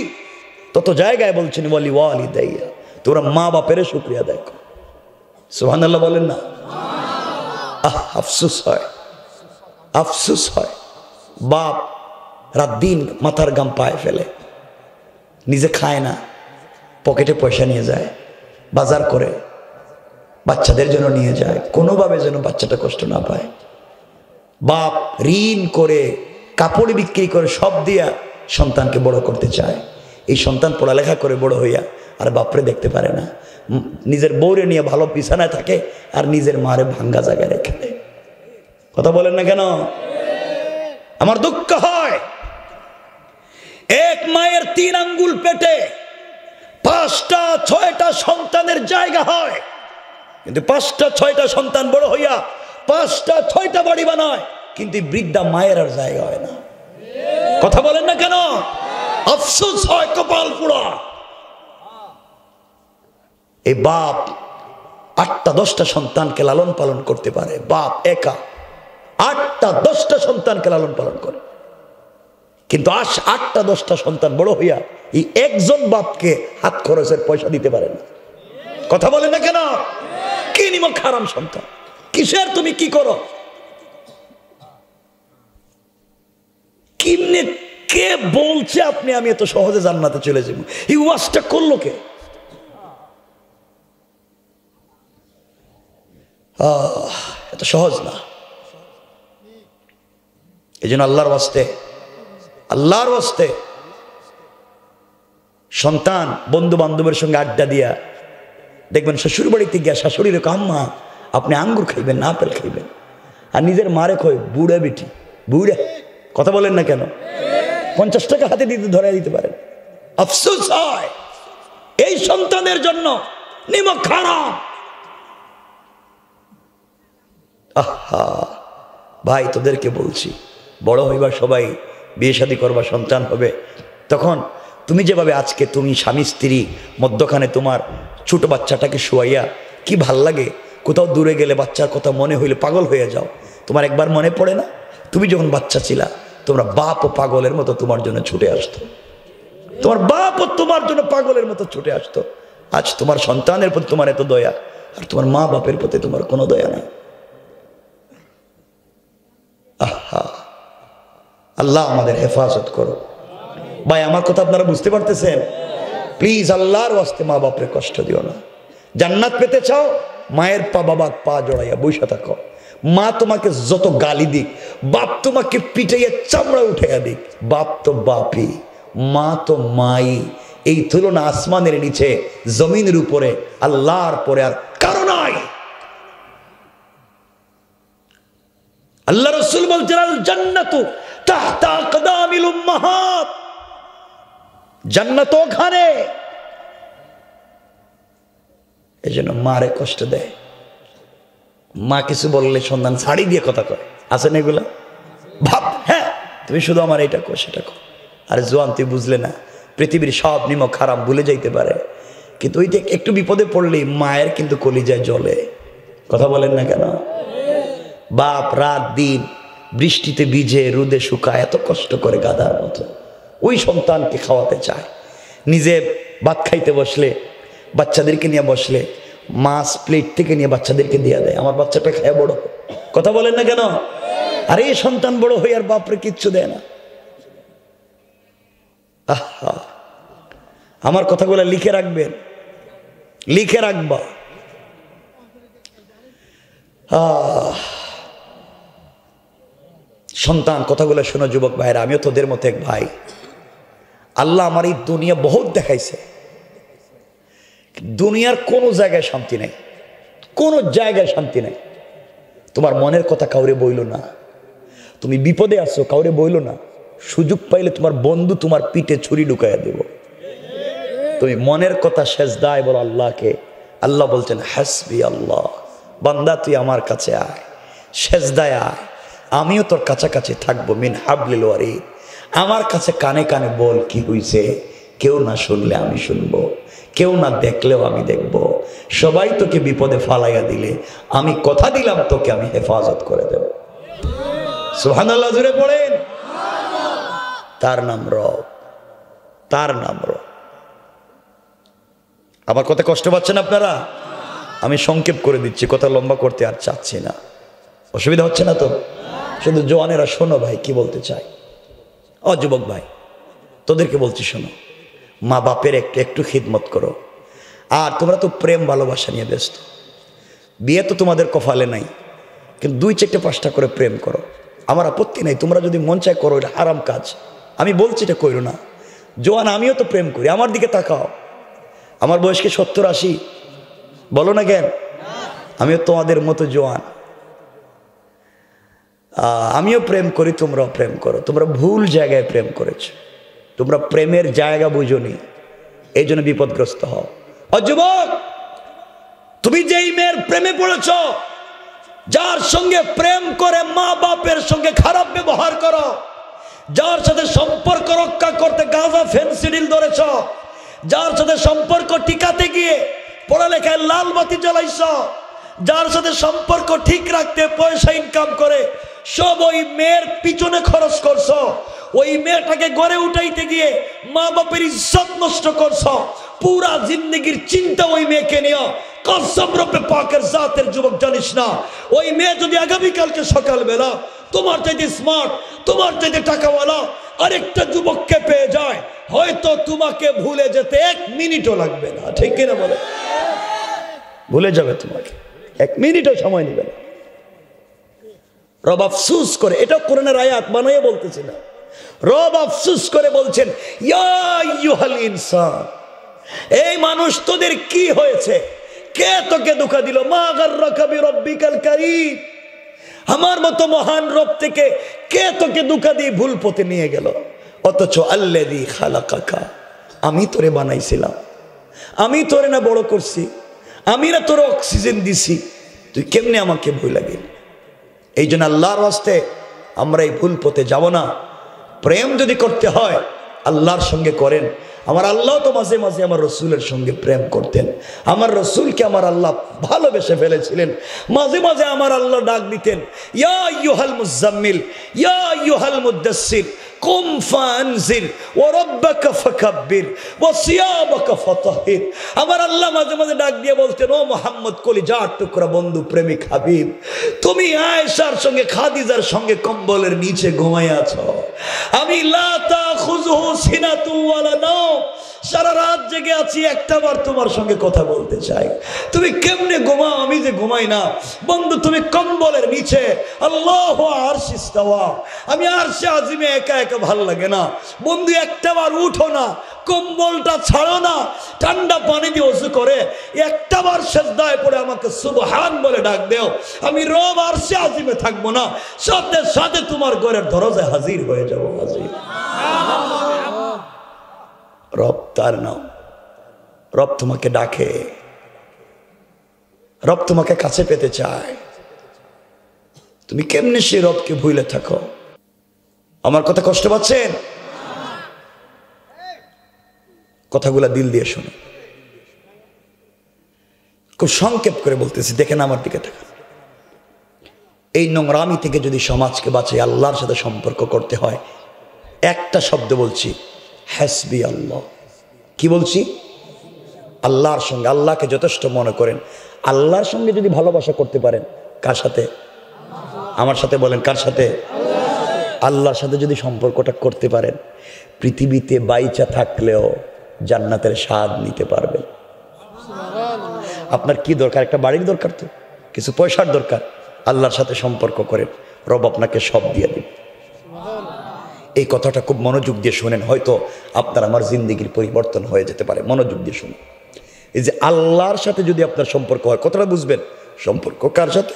তত জায়গায় বলছেন ওয়ালি ওয়ালিদাইয়া, তোমরা মা বাপের শুকরিয়া আদায় করো। সুবহানাল্লাহ বলেন না? আফসোস হয়, আফসোস হয়, বাপ রাত দিন মাথার গাম পায়ে ফেলে, নিজে খায় না, পকেটে পয়সা নিয়ে যায়, বাজার করে বাচ্চাদের জন্য নিয়ে যায়, কোনোভাবে যেন বাচ্চাটা কষ্ট না পায়। বাপ ঋণ করে, কাপড় বিক্রি করে, সব দিয়া সন্তানকে বড় করতে চায়। এই সন্তান পড়ালেখা করে বড় হইয়া আর বাপরে দেখতে পারে না, নিজের বউরে নিয়ে ভালো বিছানায় থাকে আর নিজের মারে ভাঙ্গা জায়গায় রেখে দেয়। কথা বলেন না কেন? আমার দুঃখ হয়, এক মায়ের 3 আঙ্গুল পেটে 5টা 6টা সন্তানের জায়গা হয়, কিন্তু 5টা 6টা সন্তান বড় হইয়া 5টা 6টা বাড়ি বানায়, কিন্তু বৃদ্ধা মায়ের আর জায়গা হয় না। কথা বলেন না কেন? আফসোস হয়, কপাল পোড়া। এই বাপ 8টা 10টা সন্তানকে লালন পালন করতে পারে, বাপ একা, 8টা 10টা সন্তানকে লালন পালন করে, কিন্তু 8টা 10টা সন্তান বড় হইয়া এই একজন বাপকে হাত খরচের পয়সা দিতে পারে না। কথা বলে না কেন? কি নিমক হারাম সন্তান, কিসের তুমি কি করো? কিমনে কে বলছে আপনি আমি এত সহজে জান্নাতে চলে যাব? এই ওয়াজটা করলো কে? এত সহজ না। এই জন্য আল্লাহর ওয়াস্তে সন্তান বন্ধু বান্ধবের সঙ্গে আড্ডা দিয়া দেখবেন শ্বশুর বাড়িতে গিয়া শাশুড়ির আম্মা আপনি আঙ্গুর খাইবেন না আপেল খাইবেন, আর নিজের মারে কয় বুড়া বেটি বুড়া। কথা বলেন না কেন? 50 টাকা হাতে দিতে ধরে দিতে পারেন। আফসোস হয় এই সন্তানের জন্য নিমক হারাম। আহা ভাই, তোদেরকে বলছি, বড় হইবা সবাই, বিয়ে শাদী করবা, সন্তান হবে, তখন তুমি যেভাবে আজকে তুমি স্বামী স্ত্রী মধ্যখানে তোমার ছোট বাচ্চাটাকে শুয়াইয়া কি ভাল লাগে, কোথাও দূরে গেলে বাচ্চার কথা মনে হইলে পাগল হয়ে যাও। তোমার একবার মনে পড়ে না তুমি যখন বাচ্চা ছিলা, তোমরা বাপ ও পাগলের মতো তোমার জন্য ছুটে আসতো, তোমার বাপ ও তোমার জন্য পাগলের মতো ছুটে আসতো। আজ তোমার সন্তানের প্রতি তোমার এত দয়া, আর তোমার মা বাপের প্রতি তোমার কোনো দয়া নাই। আহা, আল্লাহ আমাদের হেফাজত করো। ভাই আমার কথা আপনারা বুঝতে পারতেছেন? প্লিজ আল্লাহর ওয়াস্তে মা বাপরে কষ্ট দিও না। জান্নাত পেতে চাও, মায়ের পা বাবার পা জড়াইয়া বসে থাকো। মা তোমাকে যত গালি দিক, বাপ তোমাকে পিটাইয়া চামড়া উঠাইয়া দিক, বাপ তো বাপই, মা তো মাই। এই তুলনা আসমানের নিচে জমিনের উপরে আল্লাহর পরে আর কারো নাই। আল্লাহ রাসূল বলছেন আল জান্নাতু তাহতা আকদামিল উম্মাহাত, জান্নাত ওখানে। এজন্য মারে কষ্ট দেয়, মা কিছু বললে সন্তান ছাড়ি দিয়ে কথা কয়, আছে না এগুলা? ভাব হ্যাঁ তুমি শুধু আমার এটা কো সেটা কো। আরে জোয়ান তুই বুঝলে না, পৃথিবীর সব নিমক খারাপ ভুলে যাইতে পারে, কিন্তু ওইটা একটু বিপদে পড়লেই মায়ের কিন্তু কলিজায় জ্বলে। কথা বলেন না কেন? বাপ রাত দিন বৃষ্টিতে ভিজে রোদে শুকায় এত কষ্ট করে গাধার মতো ওই সন্তানকে খাওয়াতে চায়। নিজে ভাত খাইতে বসলে, বাচ্চাদেরকে নিয়ে বসলে, মাছ প্লেট থেকে নিয়ে বাচ্চাদেরকে দিয়ে দেয়, আমার বাচ্চাটা খায় বড়। কথা বলেন না কেন? আর এই সন্তান বড় হয়ে আর বাপরে কিচ্ছু দেয় না। আহা, আমার কথাগুলো লিখে রাখবেন, লিখে রাখবা। সন্তান কথাগুলো শোনো যুবক ভাইরা, আমিও তোদের মতো এক ভাই। আল্লাহ আমার এই দুনিয়া বহুত দেখাইছে, দুনিয়ার কোনো জায়গায় শান্তি নেই, কোনো জায়গায় শান্তি নেই। তোমার মনের কথা কাউরে বইল না, তুমি বিপদে আছো কাউরে বইল না, সুযোগ পাইলে তোমার বন্ধু তোমার পিঠে ছুরি ঢুকাইয়া দেব। তুমি মনের কথা সেজদায় বলো আল্লাহকে। আল্লাহ বলছেন হাসবি আল্লাহ, বান্দা তুই আমার কাছে আয়, সেজদায় আয়, আমিও তোর কাছাকাছি থাকবো। মিন হাবলিল ওয়ারিদ, আমার কাছে কানে কানে বল কি হইছে, কেউ না শুনলে আমি শুনবো, কেউ না দেখলেও আমি দেখব। সবাই তোকে বিপদে ফালাইয়া দিলে আমি কথা দিলাম তোকে আমি হেফাজত করে দেব। সুবহানাল্লাহ জুড়ে পড়েন। তার নাম রব, তার নাম রব। আমার কথা কষ্ট পাচ্ছেন আপনারা? আমি সংক্ষেপ করে দিচ্ছি, কথা লম্বা করতে আর চাচ্ছি না। অসুবিধা হচ্ছে না তো? শুধু জওয়ানেরা শোনো ভাই কি বলতে চাই। ও যুবক ভাই, তোদেরকে বলছি শোনো, মা বাপের একটু একটু খিদমত করো। আর তোমরা তো প্রেম ভালোবাসা নিয়ে ব্যস্ত, বিয়ে তো তোমাদের কপালে নাই, কিন্তু 2-4-5টা করে প্রেম করো, আমার আপত্তি নাই। তোমরা যদি মন চায় করো, এটা হারাম কাজ, আমি বলছি এটা কইরো না। জোয়ান আমিও তো প্রেম করি, আমার দিকে তাকাও। আমার বয়স কি 70-80? বলো না কেন? আমিও তোমাদের মতো জোয়ান, আমিও প্রেম করি, তোমরাও প্রেম করো। তোমরা ভুল জায়গায় প্রেম করেছো, তোমরা প্রেমের জায়গা বুঝোনি, এই জন্য বিপদগ্রস্ত হও। যুবক, তুমি যেই মেয়ের প্রেমে পড়েছ, যার সঙ্গে প্রেম করে মা বাপের সঙ্গে খারাপ ব্যবহার করো, যার সাথে সম্পর্ক রক্ষা করতে গাঁজা ফেন্সিডিল ধরেছ, যার সাথে সম্পর্ক টিকাতে গিয়ে পড়ালেখায় লাল বাতি জ্বালাইছ, যার সাথে সম্পর্ক ঠিক রাখতে পয়সা ইনকাম করে সব ওই মেয়ের পিছনে খরচ করছো, ওই মেয়েটাকে গড়ে উঠাইতে গিয়ে মা বাপের ইজ্জত নষ্ট করছো, পুরা জিন্দগির চিন্তা ওই মেয়েকে নিয়ে। কসম রব্বে পাকের জাতের যুবক, জানিস না ওই মেয়ে যদি আগামীকালকে সকালবেলা তোমার চাইতে স্মার্ট, তোমার চাইতে টাকাওয়ালা আরেকটা যুবককে পেয়ে যায়, হয়তো তোমাকে ভুলে যেতে 1 মিনিটও লাগবে না। ঠিক কিনা বলে? ভুলে যাবে তোমাকে, 1 মিনিটও সময় নেবে না। রব আফসুস করে, এটা কোরআনের আয়াত বানাইয়া বলতেছি না, রব আফসুস করে বলছেন, ইয়া আইয়ুহাল ইনসান, এই মানুষ তোদের কি হয়েছে, কে তোকে ধোঁকা দিল? মা গাররাকা বিরব্বিকাল কারীম, আমার মতো মহান রব থেকে কে তোকে ধোঁকা দিয়ে ভুল পথে নিয়ে গেল? অথচ আল্লাযী খালাকাকা, আমি তোরে বানাইছিলাম, আমি তোরে না বড় করছি, আমি না তোর অক্সিজেন দিছি, তুই কেমনে আমাকে ভুলে গেলি? এই জন্য আল্লাহর ওয়াস্তে আমরা এই ভুল পথে যাব না। প্রেম যদি করতে হয় আল্লাহর সঙ্গে করেন। আমার আল্লাহ তো মাঝে মাঝে আমার রসুলের সঙ্গে প্রেম করতেন, আমার রসুলকে আমার আল্লাহ ভালোবেসে ফেলেছিলেন। মাঝে মাঝে আমার আল্লাহ ডাক দিতেন, ইয়া আইয়ুহাল মুজাম্মিল, ইয়া আইয়ুহাল মুদাসসির, কুম ফানজির ওয়া রাব্বাকা ফাকাব্বির ওয়া সিয়াবাকা ফাতাহির। আমার আল্লাহ মাঝে মাঝে ডাক দিয়ে বলতেন, ও মুহাম্মদ কলিজার টুকরা বন্ধু, প্রেমিক হাবিব, তুমি আয়েশার সঙ্গে খাদিজার সঙ্গে কম্বলের নিচে ঘুমাই আছো, আমি লা তাখুযুহু সিনাতু ওয়ালা নাওম, সারা রাত জেগে আছি, একটাবার তোমার সঙ্গে কথা বলতে চাই, তুমি কেমনে ঘুমাও? আমি যে ঘুমাই না বন্ধু, তুমি কম্বলের নিচে। আল্লাহু আরশে ইস্তাওয়া, আমি আরশে আজিমে একা একা ভাল লাগে না বন্ধু, একটাবার উঠো না, কম্বলটা ছাড়ো না, ঠান্ডা পানি দিয়ে ওযু করে একটাবার সিজদায় পড়ে আমাকে সুবহান বলে ডাক দেও, আমি রব আরশে আজিমে থাকবো না, সাথে সাথে তোমার ঘরের দরজায় হাজির হয়ে যাব। হাজির রব, তার নাম রব তোমাকে ডাকে, রব তোমাকে কাছে পেতে চায়। তুমি কেমনে সে রবকে ভুলে থাকো? আমার কথা কষ্ট পাচ্ছেন? কথাগুলা দিল দিয়ে শুনো, খুব সংক্ষেপ করে বলতেছি, দেখেন আমার দিকে তাকান। এই নোংরামি থেকে যদি সমাজকে বাঁচিয়ে আল্লাহর সাথে সম্পর্ক করতে হয়, একটা শব্দ বলছি, হাসবি আল্লাহ। কি বলছি? আল্লাহর সঙ্গে, আল্লাহকে যথেষ্ট মনে করেন। আল্লাহর সঙ্গে যদি ভালোবাসা করতে পারেন, কার সাথে? আমার সাথে বলেন, কার সাথে? আল্লাহর সাথে যদি সম্পর্কটা করতে পারেন, পৃথিবীতে বাইচা থাকলেও জান্নাতের স্বাদ নিতে পারবেন। আপনার কি দরকার? একটা বাড়ির দরকার, তো কিছু পয়সার দরকার, আল্লাহর সাথে সম্পর্ক করেন, রব আপনাকে সব দিয়ে দিবে। এই কথাটা খুব মনোযোগ দিয়ে শুনেন, হয়তো আপনার আমার জিন্দেগির পরিবর্তন হয়ে যেতে পারে। মনোযোগ দিয়ে শুনুন। এই যে আল্লাহর সাথে যদি আপনার সম্পর্ক হয়, কথাটা বুঝবেন, সম্পর্ক কার সাথে?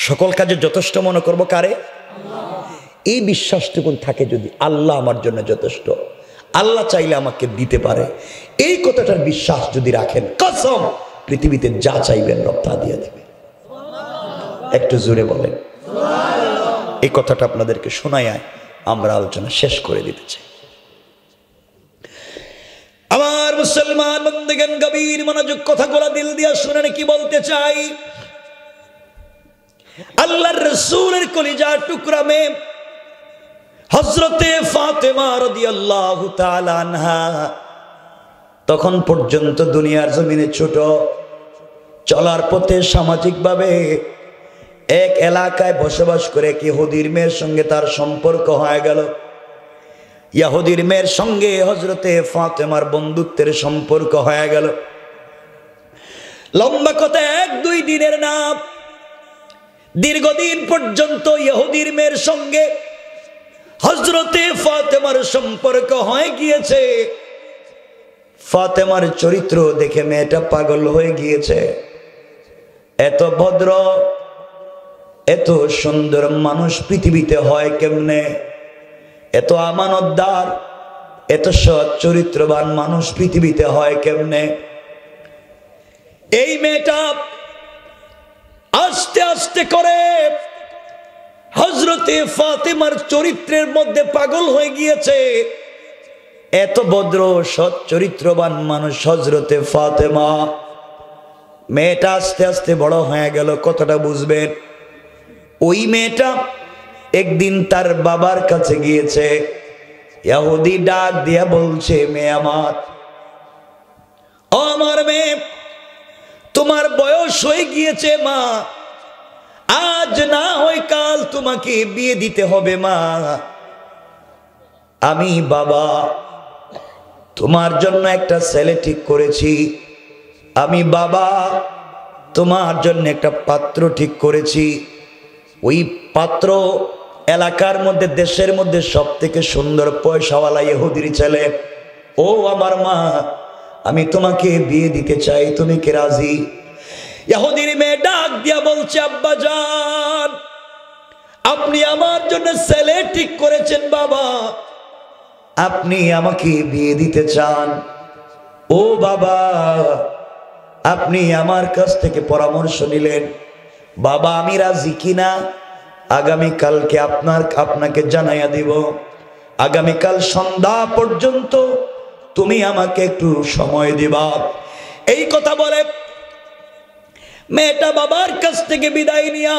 সকল কাজে যথেষ্ট মনে করবো কারে? এই বিশ্বাসটুকুন থাকে যদি, আল্লাহ আমার জন্য যথেষ্ট, আল্লাহ চাইলে আমাকে দিতে পারে, এই কথাটার বিশ্বাস যদি রাখেন, কসম পৃথিবীতে যা চাইবেন রব তা দিয়ে দেবে। একটু জোরে বলেন। এই কথাটা আপনাদেরকে শোনায় আমরা আলোচনা শেষ করে দিতে চাই। আমার মুসলমান বন্ধুগণ, গভীর মনোযোগ, কথাগুলো দিল দিয়ে শুনেন কি বলতে চাই। আল্লাহর রাসূলের কলিজার টুকরা মেয়ে হযরতে ফাতেমা রাদিয়াল্লাহু তাআলা আনহা তখন পর্যন্ত দুনিয়ার জমিনে ছোট, চলার পথে সামাজিকভাবে এক এলাকায় বসবাস করে এক ইহুদির মেয়ের সঙ্গে তার সম্পর্ক হয়ে গেল। ইহুদির মেয়ের সঙ্গে হযরতে ফাতেমার বন্ধুত্বের সম্পর্ক হয়ে গেল। লম্বা কথা 1-2 দিনের না, দীর্ঘদিন পর্যন্ত ইহুদির মেয়ের সঙ্গে হযরতে ফাতেমার সম্পর্ক হয়ে গিয়েছে। ফাতেমার চরিত্র দেখে মেয়েটা পাগল হয়ে গিয়েছে। এত ভদ্র, এত সুন্দর মানুষ পৃথিবীতে হয় কেমনে? এত আমানতদার, এত সৎ চরিত্রবান মানুষ পৃথিবীতে হয় কেমনে? এই মেয়েটা আস্তে আস্তে করে হযরতে ফাতেমার চরিত্রের মধ্যে পাগল হয়ে গিয়েছে। এত ভদ্র সৎ চরিত্রবান মানুষ হযরতে ফাতেমা, মেয়েটা আস্তে আস্তে বড় হয়ে গেল। কতটা বুঝবেন? ওই মেয়েটা একদিন তার বাবার কাছে গিয়েছে। ইহুদি ডাক দিয়া বলছে, মেয়ে আমার, ও আমার মেয়ে, তোমার বয়স হয়ে গিয়েছে মা, আজ না হয় কাল তোমাকে বিয়ে দিতে হবে মা। আমি বাবা তোমার জন্য একটা ছেলে ঠিক করেছি। আমি বাবা তোমার জন্য একটা পাত্র ঠিক করেছি। ওই পাত্র এলাকার মধ্যে, দেশের মধ্যে সব থেকে সুন্দর পয়সাওয়ালা ইহুদির ছেলে। ও আমার মা, আমি তোমাকে বিয়ে দিতে চাই, তুমি কি রাজি? ইহুদির মেয়ে ডাক দিয়া বলছে, আব্বা জান, আপনি আমার জন্য ছেলে ঠিক করেছেন বাবা, আপনি আমাকে বিয়ে দিতে চান? ও বাবা, আপনি আমার কাছ থেকে পরামর্শ নিলেন, বাবা আমি রাজি কিনা আগামীকালকে আপনাকে জানাইয়া দিব। আগামীকাল সন্ধ্যা পর্যন্ত তুমি আমাকে একটু সময় দিবা। এই কথা বলে মেয়েটা বাবার কাছ থেকে বিদায় নিয়া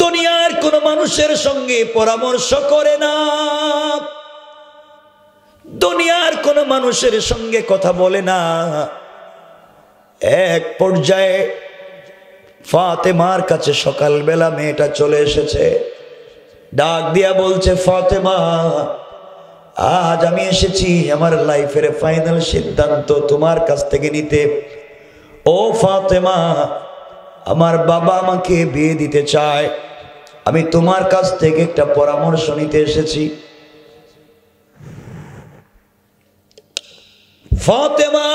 দুনিয়ার কোন মানুষের সঙ্গে পরামর্শ করে না, দুনিয়ার কোন মানুষের সঙ্গে কথা বলে না। এক পর্যায়ে ফাতেমার কাছে সকালবেলা মেয়েটা চলে এসেছে, ডাক দিয়া বলছে, ফাতেমা, আজ আমি এসেছি আমার লাইফের ফাইনাল সিদ্ধান্ত তোমার কাছ থেকে নিতে। ও ফাতেমা, আমার বাবা আমাকে বিয়ে দিতে চায়, আমি তোমার কাছ থেকে একটা পরামর্শ নিতে এসেছি। ফাতেমা,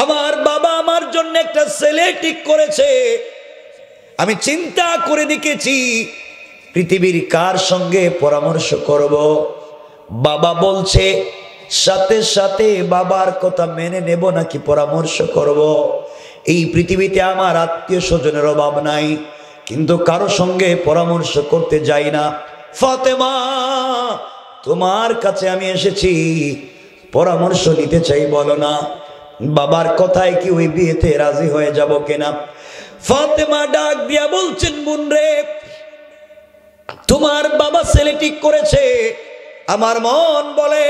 আমার বাবা আমার জন্য একটা ছেলে ঠিক করেছে, আমি চিন্তা করে দেখেছি পৃথিবীর কার সঙ্গে পরামর্শ করব। বাবা বলছে, সাথে সাথে বাবার কথা মেনে নেব নাকি পরামর্শ করব? এই পৃথিবীতে আমার আত্মীয় স্বজনের অভাব নাই, কিন্তু কারো সঙ্গে পরামর্শ করতে যাই না। ফাতেমা, তোমার কাছে আমি এসেছি, পরামর্শ নিতে চাই, বলো না বাবার কথায় কি ওই বিয়েতে রাজি হয়ে যাব কিনা? ফাতেমা ডাক দিয়া বলছেন, বোন রে, তোমার বাবা ছেলে ঠিক করেছে, আমার মন বলে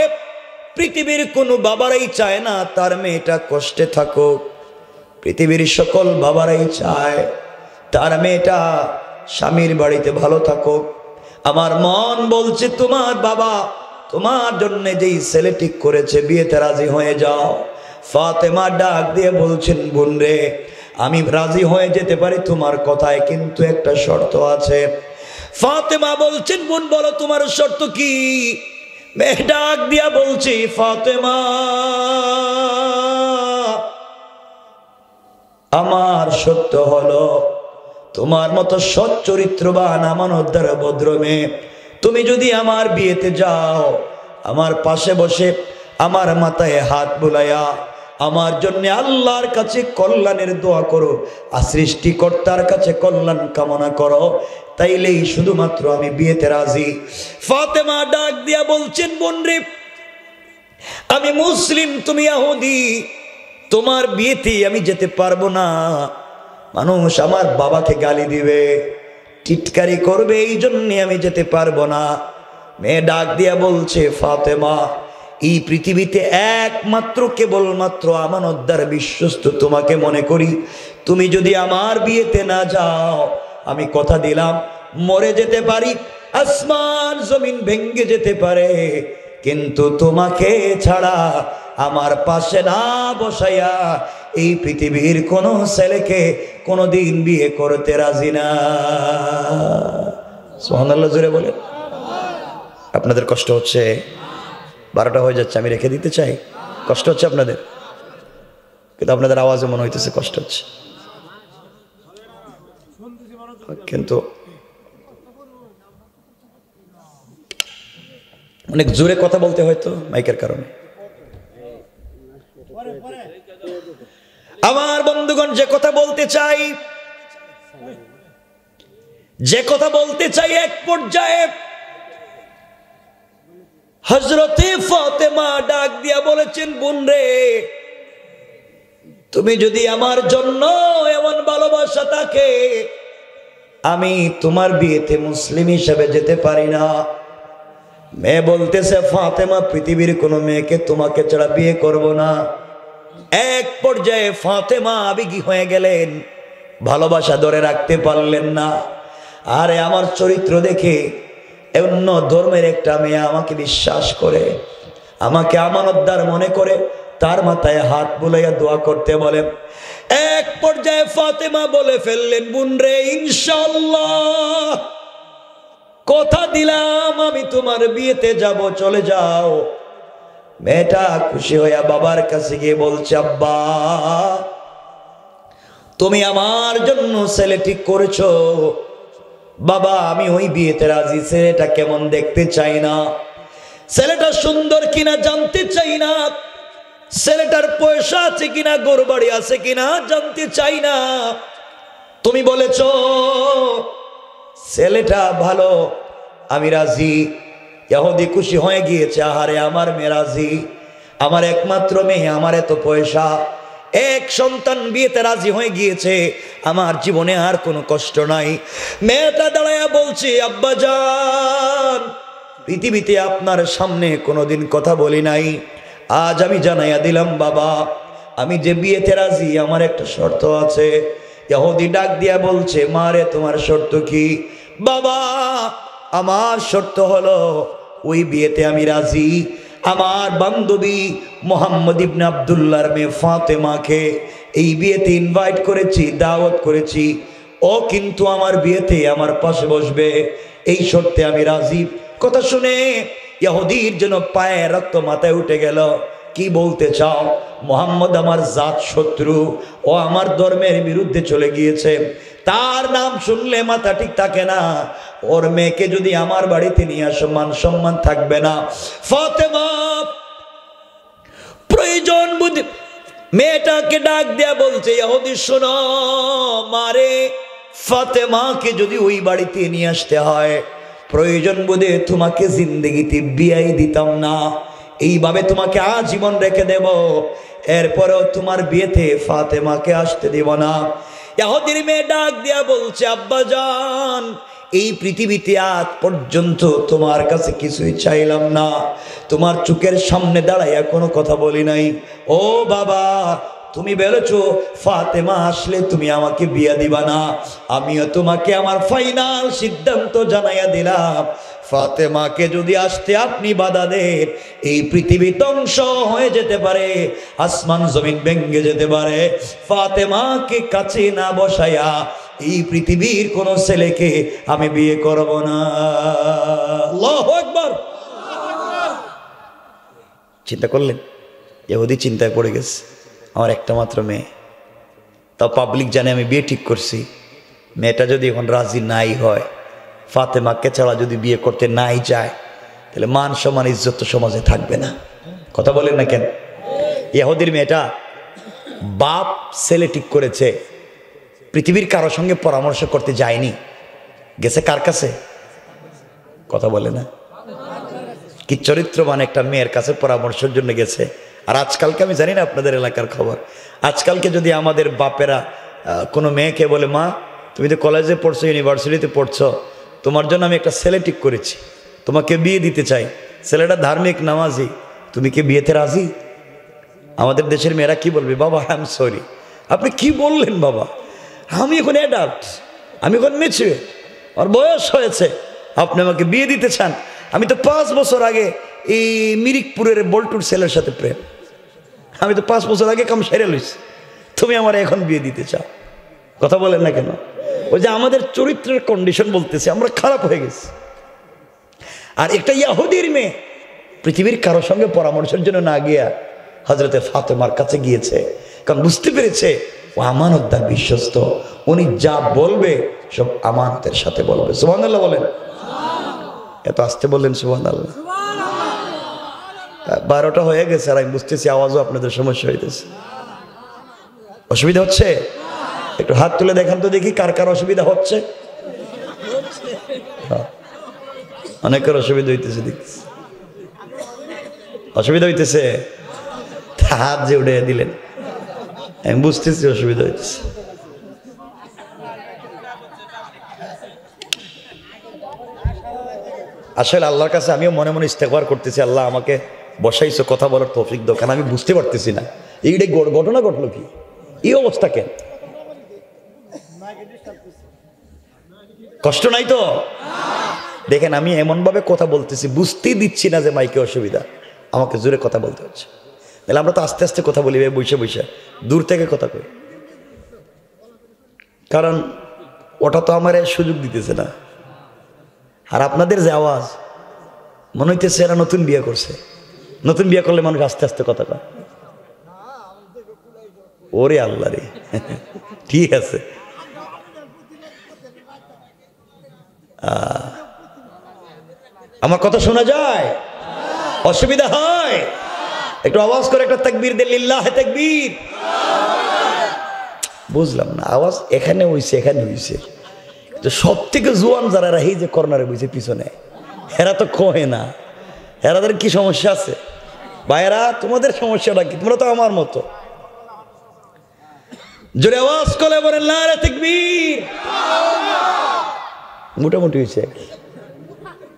পৃথিবীর কোনো বাবারাই চায় না তার মেয়েটা কষ্টে থাকুক। পৃথিবীর সকল বাবারাই চায় তার মেয়েটা স্বামীর বাড়িতে ভালো থাকুক। আমার মন বলছে তোমার বাবা তোমার জন্য যেই ছেলে ঠিক করেছে বিয়েতে রাজি হয়ে যাও। ফাতেমা ডাক দিয়ে বলছেন, বোন রে, আমি রাজি হয়ে যেতে পারি তোমার কথায়, কিন্তু একটা শর্ত আছে। ফাতেমা বলছেন, বোন বলো তোমার শর্ত কি? মেয়ে ডাক দিয়া বলছি, ফাতেমা, আমার সত্য হলো তোমার মতো সৎ চরিত্রবান আমানতদার ভদ্র মেয়ে তুমি যদি আমার বিয়েতে যাও, আমার পাশে বসে আমার মাথায় হাত বুলাইয়া আমার জন্য আল্লাহর কাছে কল্যাণের দোয়া করো, আর সৃষ্টিকর্তার কাছে কল্যাণ কামনা করো, তাইলেই শুধুমাত্র আমি বিয়েতে রাজি। ফাতেমা ডাক দিয়া বলছেন, বোন রে, আমি মুসলিম, তুমি ইহুদি, তোমার বিয়েতে আমি যেতে পারবো না। মানুষ আমার বাবাকে গালি দিবে, টিটকারি করবে, এই জন্যে আমি যেতে পারবো না। মেয়ে ডাক দিয়া বলছে, ফাতেমা, এই পৃথিবীতে একমাত্র কেবলমাত্র আমানতদার বিশ্বস্ত তোমাকে মনে করি। তুমি যদি আমার বিয়েতে না যাও, আমি কথা দিলাম মরে যেতে পারি, আসমান জমিন ভেঙ্গে যেতে পারে, কিন্তু তোমাকে ছাড়া আমার পাশে না বসাইয়া এই পৃথিবীর কোন ছেলেকে কোনদিন বিয়ে করতে রাজি না। সুবহানাল্লাহ জোরে বলে। আপনাদের কষ্ট হচ্ছে? 12টা হয়ে যাচ্ছে, আমি রেখে দিতে চাই। কষ্ট হচ্ছে আপনাদের? কিন্তু আপনাদের আওয়াজে মনে হইতেছে কষ্ট হচ্ছে, কিন্তু অনেক জোরে কথা বলতে হয়তো মাইকের কারণে। আমার বন্ধুগণ, যে কথা বলতে চাই এক পর্যায়ে হযরতে ফাতেমা ডাক দিয়া বলেছেন, বোন রে, তুমি যদি আমার জন্য এমন ভালোবাসা থাকে, আমি তোমার বিয়েতে মুসলিম হিসেবে যেতে পারি না। মেয়ে বলতেছে, ফাতেমা, পৃথিবীর কোনো মেয়েকে তোমাকে ছাড়া বিয়ে করব না। এক পর্যায়ে ফাতেমা আবেগী হয়ে গেলেন, ভালোবাসা ধরে রাখতে পারলেন না। আরে আমার চরিত্র দেখে অন্য ধর্মের একটা মেয়ে আমাকে বিশ্বাস করে, আমাকে আমানতদার মনে করে, তার মাথায় হাত বুলাইয়া দোয়া করতে বলে। এক পর্যায়ে ফাতেমা বলে ফেললেন, বোন রে, ইনশাআল্লাহ কথা দিলাম আমি তোমার বিয়েতে যাব, চলে যাও। মেয়েটা খুশি হইয়া বাবার কাছে গিয়ে বলছে, আব্বা, তুমি আমার জন্য ছেলে ঠিক করেছো। বাবা, আমি ওই বিয়েতে রাজি। ছেলেটা কেমন দেখতে চাই না, ছেলেটা সুন্দর কিনা জানতে চাই না, ছেলেটার পয়সা আছে কিনা, গরু বাড়ি আছে কিনা জানতে চাই না। তুমি বলেছো ছেলেটা ভালো, আমি রাজি। ইহুদি খুশি হয়ে গিয়েছে, আহারে আমার মেয়ে রাজি, আমার একমাত্র মেয়ে, আমার এত পয়সা, এক সন্তান, বিয়েতে রাজি হয়ে গিয়েছে, আমার জীবনে আর কোনো কষ্ট নাই। মেয়েটা দাঁড়ায়া বলছে, আব্বা জান, পৃথিবীতে আপনার সামনে কোনোদিন কথা বলি নাই, আজ আমি জানাইয়া দিলাম বাবা, আমি যে বিয়েতে রাজি, আমার একটা শর্ত আছে। ইহুদি ডাক দিয়া বলছে, মা রে, তোমার শর্ত কি? বাবা, আমার শর্ত হলো ওই বিয়েতে আমি রাজি, আমার বান্ধবী মোহাম্মদ ইবনে আব্দুল্লাহর মেয়ে ফাতেমাকে এই বিয়েতে ইনভাইট করেছি, দাওয়াত করেছি, ও কিন্তু আমার বিয়েতে আমার পাশে বসবে, এই শর্তে আমি রাজি। কথা শুনে ইহুদির জন্য পায়ে রক্ত মাথায় উঠে গেল। কি বলতে চাও? মোহাম্মদ আমার জাত শত্রু, ও আমার ধর্মের বিরুদ্ধে চলে গিয়েছে, তার নাম শুনলে মাথা ঠিক থাকে না, ওর মেয়েকে যদি আমার বাড়িতে নিয়ে আসো মান সম্মান থাকবে না। ফাতেমা প্রয়োজন বুঝে মেয়েটাকে ডাক দেয়া বলছে, ইহুদি শোনো মারে, ফাতেমাকে যদি ওই বাড়িতে নিয়ে আসতে হয়, প্রয়োজন বোধে তোমাকে জিন্দেগিতে বিয়াই দিতাম না, এইভাবে তোমাকে আজীবন রেখে দেব, এরপরেও তোমার বিয়েতে ফাতেমাকে আসতে দেব না। ইহুদির মেয়ে ডাক দিয়া বলছে, আব্বা জান, এই পৃথিবীতে আজ পর্যন্ত তোমার কাছে কিছুই চাইলাম না, তোমার চোখের সামনে দাঁড়াইয়া কোনো কথা বলি নাই। ও বাবা, তুমি বলেছো ফাতেমা আসলে তুমি আমাকে বিয়ে দিবা না, আমিও তোমাকে আমার ফাইনাল সিদ্ধান্ত জানাইয়া দিলাম, ফাতেমাকে যদি আসতে আপনি বাধা দেন, এই পৃথিবী ধ্বংস হয়ে যেতে পারে, আসমান জমিন ভেঙে যেতে পারে। ফাতেমাকে কাছে না বসাইয়া এই পৃথিবীর কোন ছেলেকে আমি বিয়ে করব না। আল্লাহু আকবার। চিন্তা করলেন? ইহুদি চিন্তায় পড়ে গেছে, আমার একটা মাত্র মেয়ে, তাও পাবলিক জানে আমি বিয়ে ঠিক করছি, মেয়েটা যদি এখন রাজি নাই হয়, ফাতেমাকে ছাড়া যদি বিয়ে করতে নাই যায়, তাহলে মান সম্মান ইজ্জত তো সমাজে থাকবে না। কথা বলেন না কেন? ইহুদির মেয়েটা বাপ ছেলে ঠিক করেছে, পৃথিবীর কারো সঙ্গে পরামর্শ করতে যায়নি, গেছে কার কাছে? কথা বলে না? কি চরিত্রবান একটা মেয়ের কাছে পরামর্শের জন্য গেছে। আর আজকালকে আমি জানি না আপনাদের এলাকার খবর, আজকালকে যদি আমাদের বাপেরা কোনো মেয়েকে বলে, মা তুমি তো কলেজে পড়ছো, ইউনিভার্সিটিতে পড়ছো, তোমার জন্য আমি একটা ছেলে ঠিক করেছি, তোমাকে বিয়ে দিতে চাই, ছেলেটা ধার্মিক নামাজি, তুমি কি বিয়েতে রাজি? আমাদের দেশের মেয়েরা কি বলবে? বাবা আই এম সরি, আপনি কি বললেন বাবা, আমি এখন অ্যাডাল্ট, আমি এখন ম্যাচিউর, আমার বয়স হয়েছে, আপনি আমাকে বিয়ে দিতে চান? আমি তো 5 বছর আগে এই মিরিকপুরের বল্টুর ছেলের সাথে প্রেম, আমি তো 5 বছর আগে কাম সেরে লইছি, তুমি আমার এখন বিয়ে দিতে চাও? কথা বলেন না কেন? ওই যে আমাদের চরিত্রের কন্ডিশন বলতেছে, আমরা খারাপ হয়ে গেছি। আর একটা ইহুদির মেয়ে পৃথিবীর কারো সঙ্গে পরামর্শের জন্য না গিয়া হযরতে ফাতেমার কাছে গিয়েছে, কারণ বুঝতে পেরেছে ও আমানতদার, বিশ্বস্ত, উনি যা বলবে সব আমানতের সাথে বলবে। সুবহানাল্লাহ বলেন। এত আসতে বললেন সুবহানাল্লাহ। 12টা হয়ে গেছে আর আমি বুঝতেছি আওয়াজও আপনাদের সমস্যা হইতেছে। অসুবিধা হচ্ছে? একটু হাত তুলে দেখান তো দেখি কার কার অসুবিধা হচ্ছে। অনেকের অসুবিধা হইতেছে, দেখছি অসুবিধা হইতেছে, হাত যে উঠে দিলেন আমি বুঝতেছি অসুবিধা হইতেছে। আসলে আল্লাহর কাছে আমিও মনে মনে ইস্তেগফার করতেছি, আল্লাহ আমাকে বসাইছো, কথা বলার তৌফিক দাও, কারণ আমি বুঝতে পারতেছি না এইটাই ঘটনা ঘটলো কি, এই অবস্থা কেন? কষ্ট নাই তো? দেখেন আমি এমনভাবে কথা বলতেছি, বুঝতেই দিচ্ছি না যে মাইকে অসুবিধা, আমাকে জোরে কথা বলতে হচ্ছে। তাহলে আমরা তো আস্তে আস্তে কথা বলি, বসে বসে দূর থেকে কথা কই, কারণ ওটা তো আমার সুযোগ দিতেছে না। আর আপনাদের যে আওয়াজ, মনে হইতেছে এরা নতুন বিয়ে করছে, নতুন বিয়ে করলে মানুষ আস্তে আস্তে কথা কয়। ওরে আল্লাহ রে, ঠিক আছে। আমার কথা শোনা যায়? অসুবিধা হয়? একটু আওয়াজ করে একটা তাকবীর দে, লিল্লাহ তাকবীর। বুঝলাম না, আওয়াজ এখানে হইছে, এখানে হইছে, সব থেকে জোয়ান যারা এই যে কর্নারে বইছে পিছনে, এরা তো কহে না, এরাদের কি সমস্যা আছে? ভাইয়েরা তোমাদের সমস্যাটা কি? তোমরা তো আমার মতো। জোরে আওয়াজ করে বলেন নারে তাকবীর। মোটামুটি হয়েছে।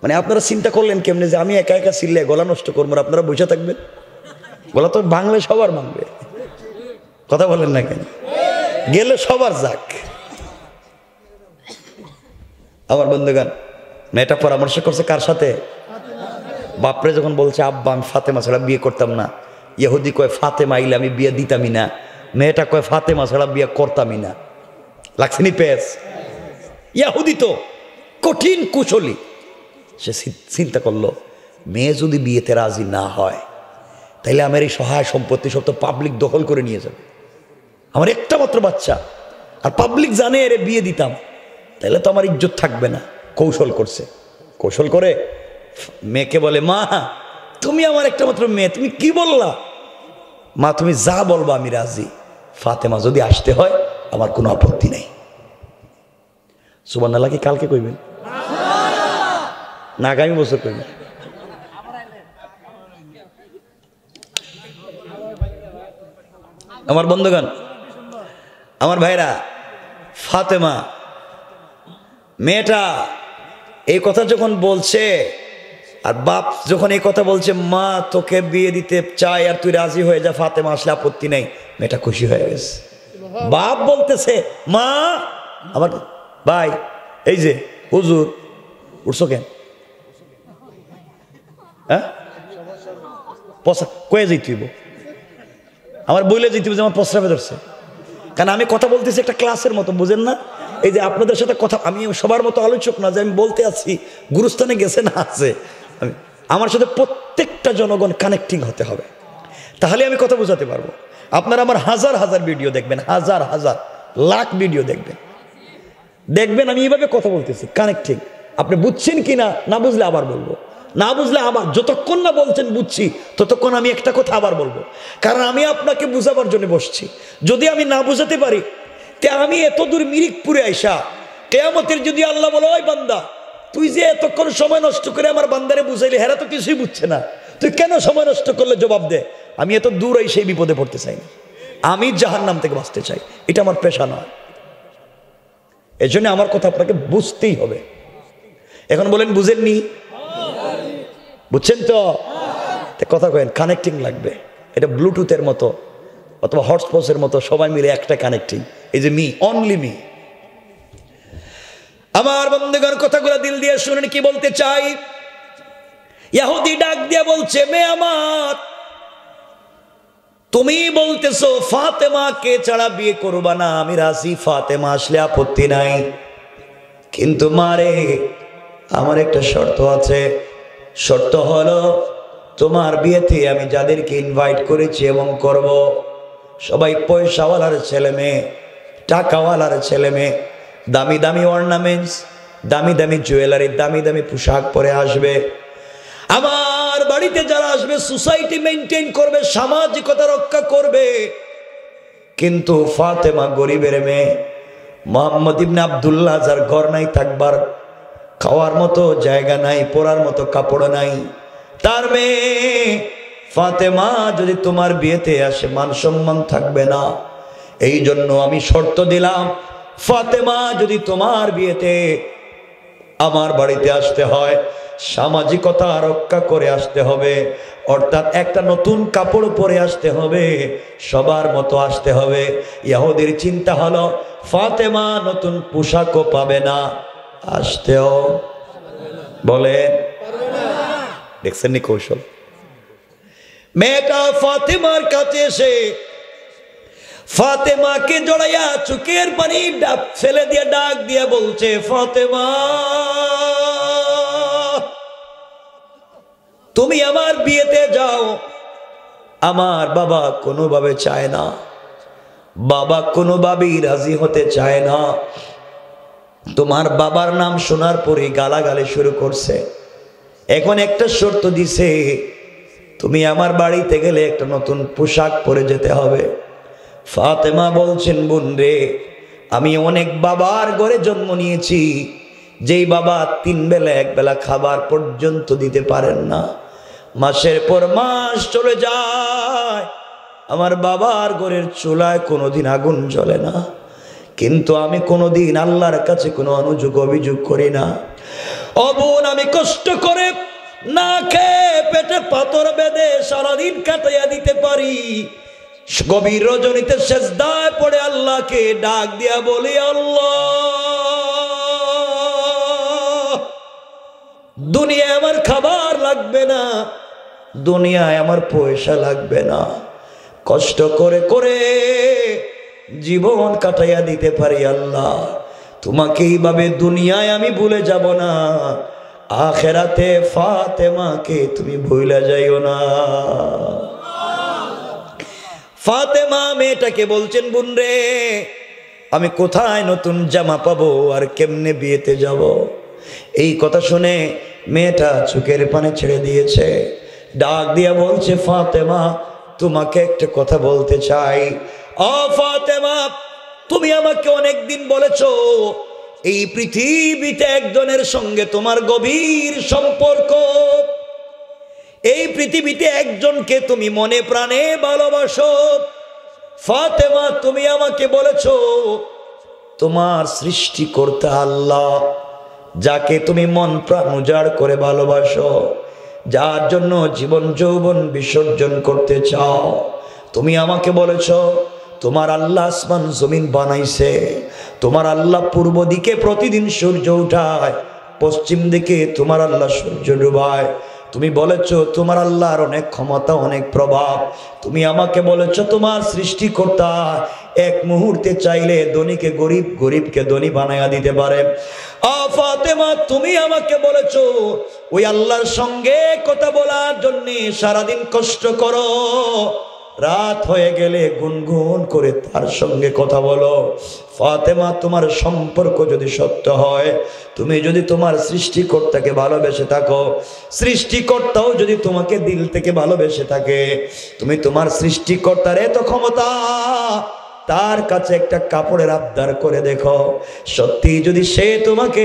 মানে আপনারা চিন্তা করলেন কেমনে যে আমি একা একা চিল্লে গলা নষ্ট করবো, আপনারা বসে থাকবেন? গলা তো ভাঙলে সবার ভাঙবে, কথা বলেন না কেন? গেলে সবার যাক। আমার বন্ধুগান, মেয়েটা পরামর্শ করছে কার সাথে? বাপরে যখন বলছে আব্বা আমি ফাতেমা ছাড়া বিয়ে করতাম না, ইহুদি কয় ফাতেমা আইলে আমি বিয়ে দিতামই না, মেয়েটা কয় ফাতেমা ছাড়া বিয়ে করতামই না। লাগছেনি পেস? ইহুদি তো কঠিন কুশলী, সে চিন্তা করলো মেয়ে যদি বিয়েতে রাজি না হয় তাইলে আমার এই সহায় সম্পত্তি সব তো পাবলিক দখল করে নিয়ে যাবে, আমার একটা মাত্র বাচ্চা, আর পাবলিক জানে এর বিয়ে দিতাম তাহলে তো আমার ইজ্জত থাকবে না। কৌশল করছে, কৌশল করে মেয়েকে বলে মা তুমি আমার একটা মাত্র মেয়ে, তুমি কি বললা? মা তুমি যা বলবা আমি রাজি, ফাতেমা যদি আসতে হয় আমার কোনো আপত্তি নেই। সুবহানাল্লাহ কি কালকে কইবেন না আগামী বছর কইবেন? আমার বন্ধুগণ, আমার ভাইরা, ফাতেমা মেয়েটা এই কথা যখন বলছে, আর বাপ যখন এই কথা বলছে মা তোকে বিয়ে দিতে চাই আর তুই রাজি হয়ে যা, ফাতেমা আসলে আপত্তি নেই, মেয়েটা খুশি হয়ে গেছে। বাপ বলতেছে মা আমার ভাই এই যে হুজুর উঠছো কেন? হ্যাঁ পচা কয়ে যাইতেইব, আমার বইলে যেতে যে আমার প্রস্রাবে ধরছে, কারণ আমি কথা বলতেছি একটা ক্লাসের মতো, বুঝেন না? এই যে আপনাদের সাথে কথা, আমি সবার মতো আলোচক না যে আমি বলতে আছি গুরুস্থানে গেছে না আছে, আমার সাথে প্রত্যেকটা জনগণ কানেক্টিং হতে হবে, তাহলে আমি কথা বোঝাতে পারবো। আপনারা আমার হাজার হাজার ভিডিও দেখবেন, হাজার হাজার লাখ ভিডিও দেখবেন, দেখবেন আমি এইভাবে কথা বলতেছি কানেক্টিং। আপনি বুঝছেন কি না, না বুঝলে আবার বলবো, না বুঝলে আবার, যতক্ষণ না বলছেন বুঝছি ততক্ষণ আমি একটা কথা আবার বলবো, কারণ আমি আপনাকে বুঝাবার জন্য বসছি। যদি আমি না বুঝাতে পারি তে আমি এত দূর মিরিকপুরে আইসা কিয়ামতের যদি আল্লাহ বলে ওই বান্দা তুই যে এতক্ষণ সময় নষ্ট করে আমার বান্দারে বুঝাইলি, হেরা তো কিছুই বুঝছে না, তুই কেন সময় নষ্ট করলে জবাব দে। আমি এত দূর আই সেই বিপদে পড়তে চাই না, আমি জাহান্নাম থেকে বাঁচতে চাই, এটা আমার পেশা নয়। এই জন্য আমার কথা আপনাকে বুঝতেই হবে। এখন বলেন বুঝেননি? বুঝছেন তো? কথা কেন কানেক্টিং লাগবে, এটা ব্লুটুথের মতো অথবা হটস্পটের মতো সবাই মিলে একটা কানেক্টিং। এই যে মি, অনলি মি। আমার বন্ধুগণ কথাগুলো দিল দিয়ে শুনেন কি বলতে চাই। ইহুদি ডাক দিয়ে বলছে মেয়ে আমার, তুমি বলতেছো ফাতেমাকে ছাড়া বিয়ে করবা না, আমি রাজি, ফাতেমা আসলে আপত্তি নাই, কিন্তু মারে আমার একটা শর্ত আছে। শর্ত হলো তোমার বিয়েতে আমি যাদেরকে ইনভাইট করেছি এবং করব সবাই পয়সাওয়ালার ছেলে মেয়ে, টাকাওয়ালার ছেলে মেয়ে, দামি দামি অর্নামেন্টস, দামি দামি জুয়েলারি, দামি দামি পোশাক পরে আসবে। আমার বাড়িতে যারা আসবে সোসাইটি মেনটেন করবে, সামাজিকতা রক্ষা করবে। কিন্তু ফাতেমা গরিবের মেয়ে, মোহাম্মদ ইবনে আব্দুল্লাহ যার ঘর নাই থাকবার, খাওয়ার মতো জায়গা নাই, পরার মতো কাপড় নাই, তার মেয়ে ফাতেমা যদি তোমার বিয়েতে আসে মান সম্মান থাকবে না। এই জন্য আমি শর্ত দিলাম ফাতেমা যদি তোমার বিয়েতে আমার বাড়িতে আসতে হয় সামাজিকতা রক্ষা করে আসতে হবে, অর্থাৎ একটা নতুন কাপড় পরে আসতে হবে, সবার মতো আসতে হবে। ইহুদির চিন্তা হলো ফাতেমা নতুন পোশাকও পাবে না, আসতেও বলে দেখছেন নি কৌশল। মেয়েটা ফাতেমার কাছে এসে ফাতেমাকে জড়াইয়া চোখের পানি ফেলে দিয়ে ডাক দিয়ে বলছে, ফাতেমা তুমি আমার বিয়েতে যাও। আমার বাবা কোনোভাবে চায় না, বাবা কোনোভাবেই রাজি হতে চায় না। তোমার বাবার নাম শোনার পরে গালাগালি শুরু করছে। এখন একটা শর্ত দিছে, তুমি আমার বাড়িতে গেলে একটা নতুন পোশাক পরে যেতে হবে। ফাতেমা বলছেন, বোন রে, আমি অনেক বাবার ঘরে জন্ম নিয়েছি, যেই বাবা 3 বেলা 1 বেলা খাবার পর্যন্ত দিতে পারেন না। মাসের পর মাস চলে যায়, আমার বাবার ঘরের চুলায় কোনোদিন আগুন জ্বলে না, কিন্তু আমি কোনোদিন আল্লাহর কাছে কোনো অনুযোগ অভিযোগ করি না। ও বোন, আমি কষ্ট করে না খেয়ে পেটে পাথর বেঁধে সারাদিন কাটাইয়া দিতে পারি। গভীর রজনীতে সেজদায় পড়ে আল্লাহকে ডাক দিয়া বলি, আল্লাহ, দুনিয়ায় আমার খাবার লাগবে না, দুনিয়ায় আমার পয়সা লাগবে না, কষ্ট করে করে জীবন কাটাইয়া দিতে পারি। আল্লাহ, তোমাকে এইভাবে দুনিয়ায় আমি ভুলে যাব না, আখেরাতে ফাতেমাকে তুমি ভুলে যাইও না। ফাতেমা মেয়েটাকে বলছেন, বোন রে, আমি কোথায় নতুন জামা পাবো আর কেমনে বিয়েতে যাব? এই কথা শুনে মেয়েটা চোখের পানি ছেড়ে দিয়েছে, ডাক দিয়া বলছে, ফাতেমা তোমাকে একটা কথা বলতে চাই। ফাতেমা, তুমি আমাকে অনেকদিন বলেছো এই পৃথিবীতে একজনের সঙ্গে তোমার গভীর সম্পর্ক, এই পৃথিবীতে একজনকে তুমি মনে প্রাণে ভালোবাসো। ফাতেমা, তুমি আমাকে বলেছো তোমার সৃষ্টিকর্তা আল্লাহ, যাকে তুমি মন প্রাণ উজাড় করে ভালোবাসো, যার জন্য জীবন যৌবন বিসর্জন করতে চাও, তুমি আমাকে বলেছো তোমার আল্লাহ আসমান জমিন বানাইছে, তোমার আল্লাহ পূর্ব দিকে প্রতিদিন সূর্য উঠায়, পশ্চিম দিকে তোমার আল্লাহ সূর্য ডুবায়। তুমি বলেছো তোমার আল্লাহর অনেক ক্ষমতা, অনেক প্রভাব। তুমি আমাকে বলেছো তোমার সৃষ্টিকর্তা এক মুহূর্তে চাইলে ধনীকে গরিব, গরিবকে ধনী বানায়া দিতে পারে। ফাতেমা, তুমি আমাকে বলেছো ওই আল্লাহর সঙ্গে কথা বলার জন্য সারাদিন কষ্ট করো, রাত হয়ে গেলে গুনগুন করে তার সঙ্গে কথা বলো। ফাতেমা, তোমার সম্পর্ক যদি সত্য হয়, তুমি যদি তোমার সৃষ্টিকর্তাকে ভালোবেসে থাকো, সৃষ্টিকর্তাও যদি তোমাকে দিল থেকে ভালোবেসে থাকে, তুমি তোমার সৃষ্টিকর্তার এত ক্ষমতা, তার কাছে একটা কাপড়ের আবদার করে দেখো, সত্যি যদি সে তোমাকে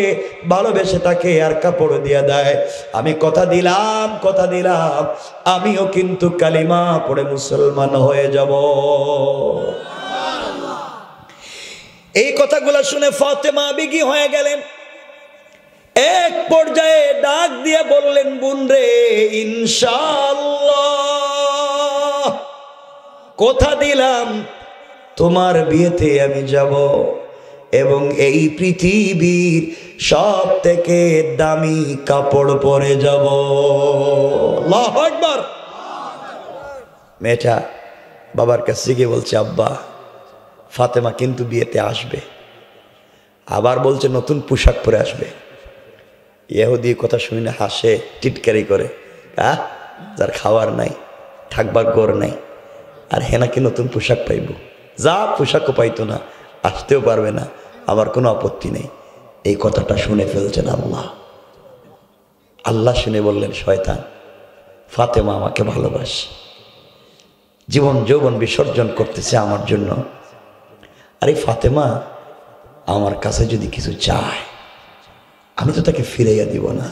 ভালোবেসে থাকে আর কাপড় দিয়ে দেয়, আমি কথা দিলাম, কথা দিলাম, আমিও কিন্তু কালিমা পড়ে মুসলমান হয়ে যাব। এই কথাগুলো শুনে ফাতেমা বিগি হয়ে গেলেন। এক পর্যায়ে ডাক দিয়ে বললেন, বোন রে, ইনশাআল্লাহ কথা দিলাম তোমার বিয়েতে আমি যাব এবং এই পৃথিবীর সব থেকে দামি কাপড় পরে যাব। আল্লাহু আকবার। মেয়েটা বাবার কাছে গিয়ে বলছে, আব্বা, ফাতেমা কিন্তু বিয়েতে আসবে, আবার বলছে নতুন পোশাক পরে আসবে। ইহুদি কথা শুনে হাসে, টিটকারি করে, যার খাওয়ার নাই, থাকবার ঘর নাই, আর হে নাকি নতুন পোশাক পাইব, যা পোশাকও পাইতো না, আসতেও পারবে না, আমার কোনো আপত্তি নেই। এই কথাটা শুনে ফেলছেন আল্লাহ। আল্লাহ শুনে বললেন, শয়তান, ফাতেমা আমাকে ভালোবাসে, জীবন যৌবন বিসর্জন করতেছে আমার জন্য। আরে ফাতেমা আমার কাছে যদি কিছু চায়, আমি তো তাকে ফিরাইয়া দিব না।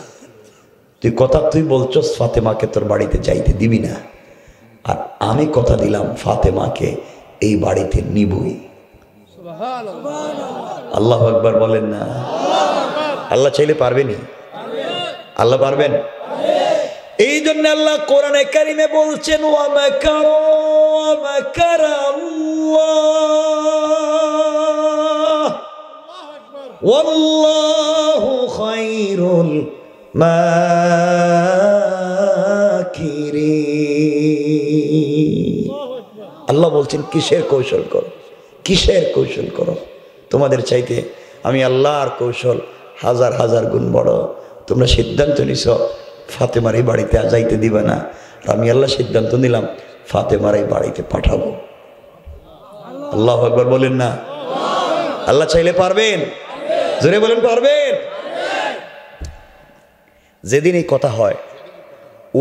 তুই বলছস ফাতেমাকে তোর বাড়িতে যাইতে দিবি না, আর আমি কথা দিলাম ফাতেমাকে এই বাড়িতে নিবই। আল্লাহু আকবার বলেন না। আল্লাহ চাইলে পারবেনি? আল্লাহ পারবেন? এই জন্য আল্লাহ কোরআনে কারিমে বলছেন ওয়া মাকারু ওয়া মাকারাল্লাহ ওয়াল্লাহু খায়রুল মাকিরিন। আল্লাহ বলছেন কিসের কৌশল করো, কিসের কৌশল করো? তোমাদের চাইতে আমি আল্লাহর কৌশল হাজার হাজার গুণ বড়। তোমরা সিদ্ধান্ত নিছ ফাতেমার এই বাড়িতে যাইতে দিবে না, আর আমি আল্লাহ সিদ্ধান্ত নিলাম ফাতেমার এই বাড়িতে পাঠাবো। আল্লাহু আকবার বলেন না? আল্লাহ চাইলে পারবেন? জোরে বলেন পারবেন? যেদিন এই কথা হয়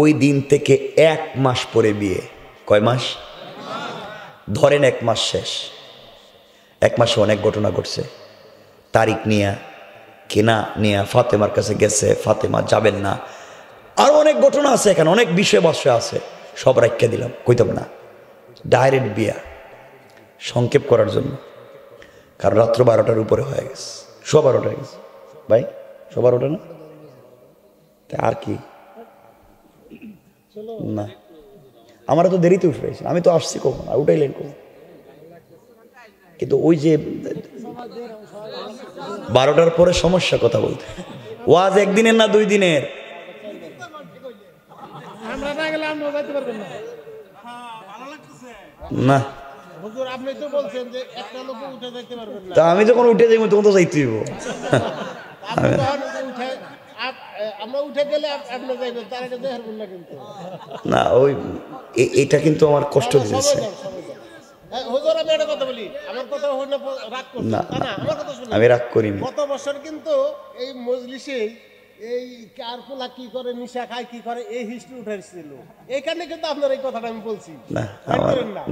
ওই দিন থেকে 1 মাস পরে বিয়ে। কয় মাস? ধরেন 1 মাস শেষ। 1 মাসে অনেক ঘটনা ঘটছে। তারিখ নিয়ে কেনা নিয়ে ফাতেমার কাছে গেছে, ফাতেমা যাবেন না, আরো অনেক ঘটনা আছে, এখানে অনেক বিষয় আছে, সব রাখিয়ে দিলাম, কইতাম না। ডাইরেক্ট বিয়া সংক্ষেপ করার জন্য, কারণ রাত্র 12টার উপরে হয়ে গেছে, 12:15 হয়ে গেছে ভাই, 12:15 না? আর কি না, আমরা তো দেরিতে উঠে পেয়েছি, আমি তো আসছি কখন, উঠাইলেন কখন? কিন্তু ওই যে 12টার পরে সমস্যা কথা বলতে। ওয়াজ একদিনের না 2 দিনের? না তা আমি যখন উঠে যাই তখন তো যাইতে হইব। না ওই এটা কিন্তু আমার কষ্ট দিতেছে। আমি রাগ করিনি। গত বছর কিন্তু এই মজলিসে এই কার পোলা কি করে, নিশা খায় কি করে, এই হিস্ট্রি উঠাইছিল। এইখানে কিন্তু আপনার এই কথাটা আমি বলছি না,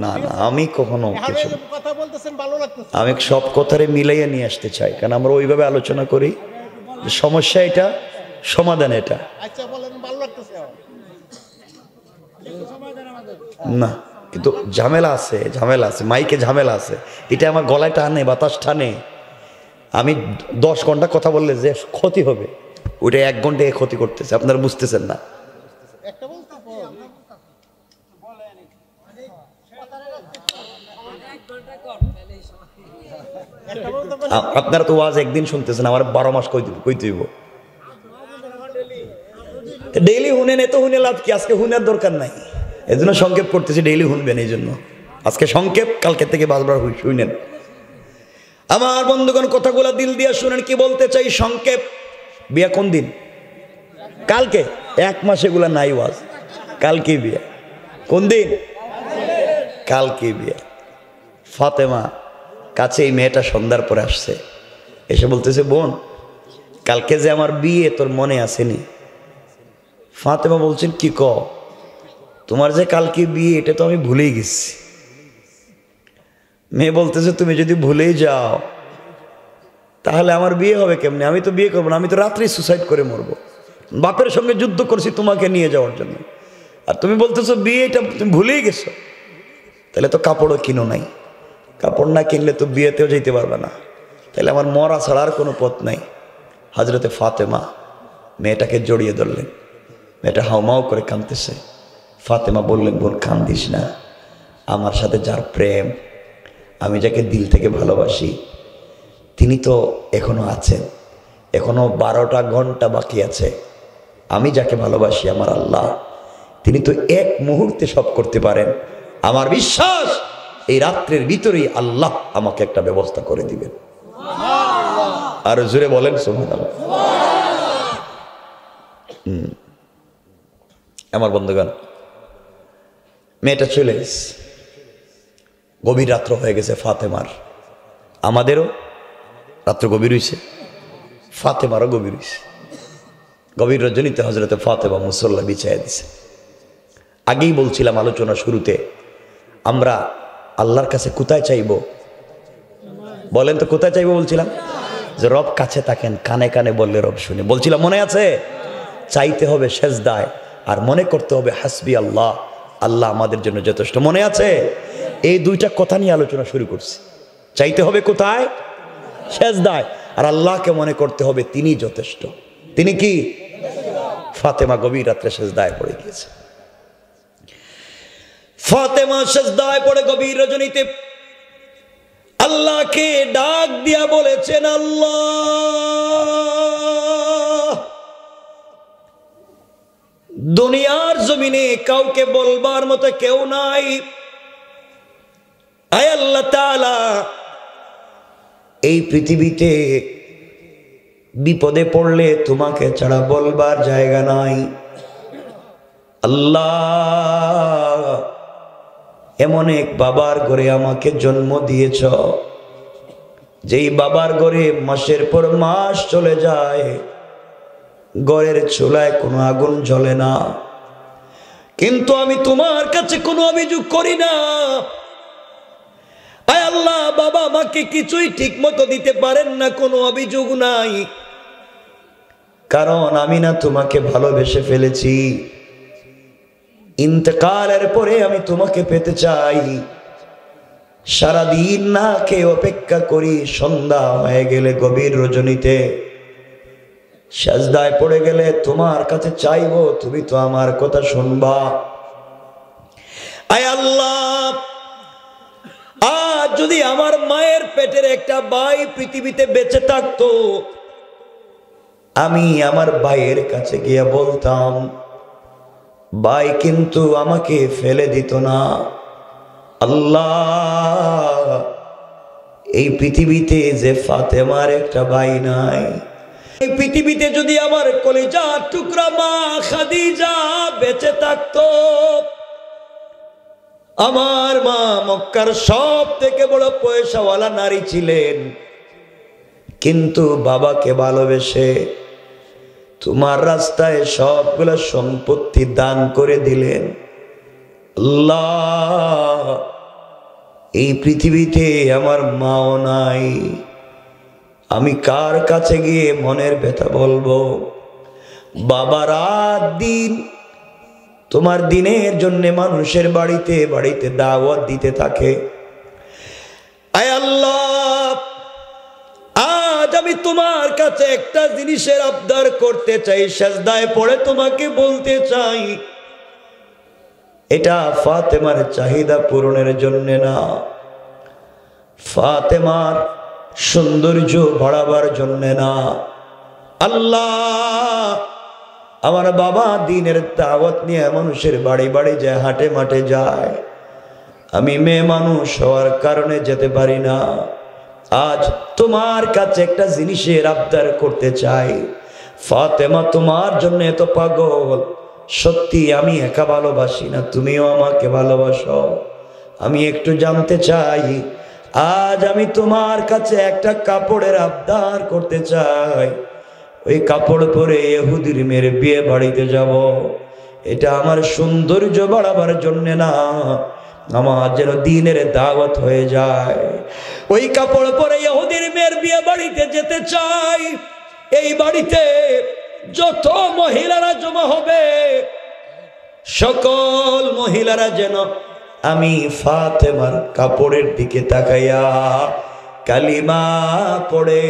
না আমি কখনো কিছু কথা বলতেছেন ভালো লাগতেছে। আমি সব কথারে মিলাইয়া নিয়ে আসতে চাই, কারণ আমরা ওইভাবে আলোচনা করি। সমস্যা এটা, সমাধান এটা। আচ্ছা বলেন, ভালো লাগতেছে না, কিন্তু ঝামেলা আছে, ঝামেলা আছে, মাইকে ঝামেলা আছে। এটা আমার গলায় টানে, বাতাস টানে। আমি 10 ঘন্টা কথা বললে যে ক্ষতি হবে, ওইটা 1 ঘন্টায় ক্ষতি করতেছে, আপনারা বুঝতেছেন না। আপনারা তো ওয়াজ একদিন শুনতেছেন, আমার 12 মাস কইতে হইব। ডেইলি হুনেন, এত হুনে লাভ কি? আজকে হুনের দরকার নাই, এই জন্য সংক্ষেপ করতেছি। ডেইলি শুনবেন, এই জন্য আজকে সংক্ষেপ, কালকে থেকে বারবার শুনেন। আমার বন্ধুগণ কথাগুলো দিল দিয়া শুনেন, কি বলতে চাই। সংক্ষেপ, বিয়া কোন দিন? কালকে। 1 মাস এগুলা নাই ওয়াজ, কালকে বিয়া। কোন দিন? কালকে বিয়া। ফাতেমা কাছে এই মেয়েটা সন্ধ্যার পরে আসছে, এসে বলতেছে, বোন কালকে যে আমার বিয়ে, তোর মনে আসেনি? ফাতেমা বলছেন, কি ক? তোমার যে কালকে বিয়ে, এটা তো আমি ভুলেই গেছি। মেয়ে বলতেছে, তুমি যদি ভুলেই যাও তাহলে আমার বিয়ে হবে কেমনে? আমি তো বিয়ে করবো না, আমি তো রাত্রেই সুসাইড করে মরবো। বাপের সঙ্গে যুদ্ধ করছি তোমাকে নিয়ে যাওয়ার জন্য, আর তুমি বলতেছো বিয়েটা তুমি ভুলেই গেছো। তাহলে তো কাপড়ও কিনো নাই, কাপড় না কিনলে তো বিয়েতেও যেতে পারবে না, তাহলে আমার মরা ছাড়ার কোনো পথ নাই। হজরতে ফাতেমা মেয়েটাকে জড়িয়ে ধরলেন, মেয়েটা হাউমাউ করে কাঁদতেছে। ফাতেমা বললেন, বোন কান্দিস না, আমার সাথে যার প্রেম, আমি যাকে দিল থেকে ভালোবাসি, তিনি তো এখনো আছেন, এখনো 12টা ঘন্টা বাকি আছে। আমি যাকে ভালোবাসি, আমার আল্লাহ, তিনি তো 1 মুহূর্তে সব করতে পারেন। আমার বিশ্বাস এই রাত্রের ভিতরেই আল্লাহ আমাকে একটা ব্যবস্থা করে দিবেন। আর জোরে বলেন সুবহানাল্লাহ। আমার বন্ধুগণ, মেয়েটা চলে গেছে, গভীর রাত্র হয়ে গেছে ফাতেমার। আমাদেরও রাত্র গভীর হয়েছে, ফাতেমারও গভীর হয়েছে। গভীর রজনীতে হজরতে ফাতেমা মুসল্লা বিছাইয়া দিছে। আগেই বলছিলাম আলোচনা শুরুতে, আমরা আল্লাহর কাছে কোথায় চাইব? বলেন তো কোথায় চাইব? বলছিলাম যে রব কাছে থাকেন, কানে কানে বললে রব শুনে। বলছিলাম মনে আছে? চাইতে হবে সেজদায়, আর মনে করতে হবে হাসবি আল্লাহ, আল্লাহ আমাদের জন্য যথেষ্ট। মনে আছে? এই 2টা কথা নিয়ে আলোচনা শুরু করছি। চাইতে হবে কোথায়? সেজদায়। আর আল্লাহকে মনে করতে হবে তিনি যথেষ্ট। তিনি কি? ফাতেমা গভীর রাত্রে সিজদায় পড়ে গিয়েছে। ফাতেমা সিজদায় পড়ে গভীর রজনীতে আল্লাহকে ডাক দিয়া বলেছেন, আল্লাহ, দুনিয়ার জমিনে কাউকে বলবার মতো কেউ নাই। আয় আল্লাহ তাআলা, এই পৃথিবীতে বিপদে পড়লে তোমাকে ছাড়া বলবার জায়গা নাই। আল্লাহ, এমন এক বাবার ঘরে আমাকে জন্ম দিয়েছ, যেই বাবার ঘরে মাসের পর মাস চলে যায়, ঘরের চুলায় কোনো আগুন জ্বলে না, কিন্তু আমি তোমার কাছে কোনো অভিযোগ করি না। আয় আল্লাহ, বাবা আমাকে কিছুই ঠিক মতো দিতে পারেন না, কোনো অভিযোগ নাই, কারণ আমি না তোমাকে ভালোবেসে ফেলেছি। ইন্তেকালের পরে আমি তোমাকে পেতে চাই। সারাদিন না খেয়ে অপেক্ষা করি, সন্ধ্যা হয়ে গেলে গভীর রজনীতে সিজদায় পড়ে গেলে তোমার কাছে চাইবো, তুমি তো আমার কথা শুনবা। আয় আল্লাহ, আজ যদি আমার মায়ের পেটের একটা ভাই পৃথিবীতে বেঁচে থাকতো, আমি আমার ভাইয়ের কাছে গিয়ে বলতাম, ভাই কিন্তু আমাকে ফেলে দিত না। আল্লাহ, এই পৃথিবীতে যে ফাতেমার একটা ভাই নাই, এই পৃথিবীতে যদি আমার কলিজার টুকরা মা খাদিজা বেঁচে থাকতো, আমার মা মক্কার সব থেকে বড় পয়সাওয়ালা নারী ছিলেন, কিন্তু বাবাকে ভালোবেসে তোমার রাস্তায় সবগুলা সম্পত্তি দান করে দিলেন। আল্লাহ, এই পৃথিবীতে আমার মাও নাই, আমি কার কাছে গিয়ে মনের ব্যথা বলবো? বাবা রাত দিন তোমার দিনের জন্য মানুষের বাড়িতে বাড়িতে দাওয়াত দিতে থাকে। আয় আল্লাহ, আজ আমি তোমার কাছে একটা জিনিসের আবদার করতে চাই, সিজদায় পড়ে তোমাকে বলতে চাই, এটা ফাতেমার চাহিদা পূরণের জন্য না, ফাতেমার সৌন্দর্য বাড়াবার জন্য না। আল্লাহ, আমার বাবা দিনের দাওয়াত নিয়ে মানুষের বাড়ি বাড়ি যায়, হাটে মাঠে যায়, আমি মেয়ে মানুষ হওয়ার কারণে যেতে পারি না। আজ তোমার কাছে একটা জিনিসের আবদার করতে চাই। ফাতেমা তোমার জন্য এত পাগল, সত্যি আমি একা ভালোবাসি না, তুমিও আমাকে ভালোবাসো। আমি একটু জানতে চাই, আজ আমি তোমার কাছে একটা কাপড়ের আবদার করতে চাই। ওই কাপড় পরে ইহুদির মেয়ের বিয়ে বাড়িতে যাব, এটা আমার সৌন্দর্য বাড়াবার জন্য না, আমার যেন দিনের দাওয়াত হয়ে যায়। ওই কাপড় পরে ইহুদির মেয়ের বিয়ে বাড়িতে যেতে চাই। এই বাড়িতে যত মহিলারা জমা হবে, সকল মহিলারা যেন আমি ফাতেমার কাপড়ের দিকে তাকাইয়া কালিমা পড়ে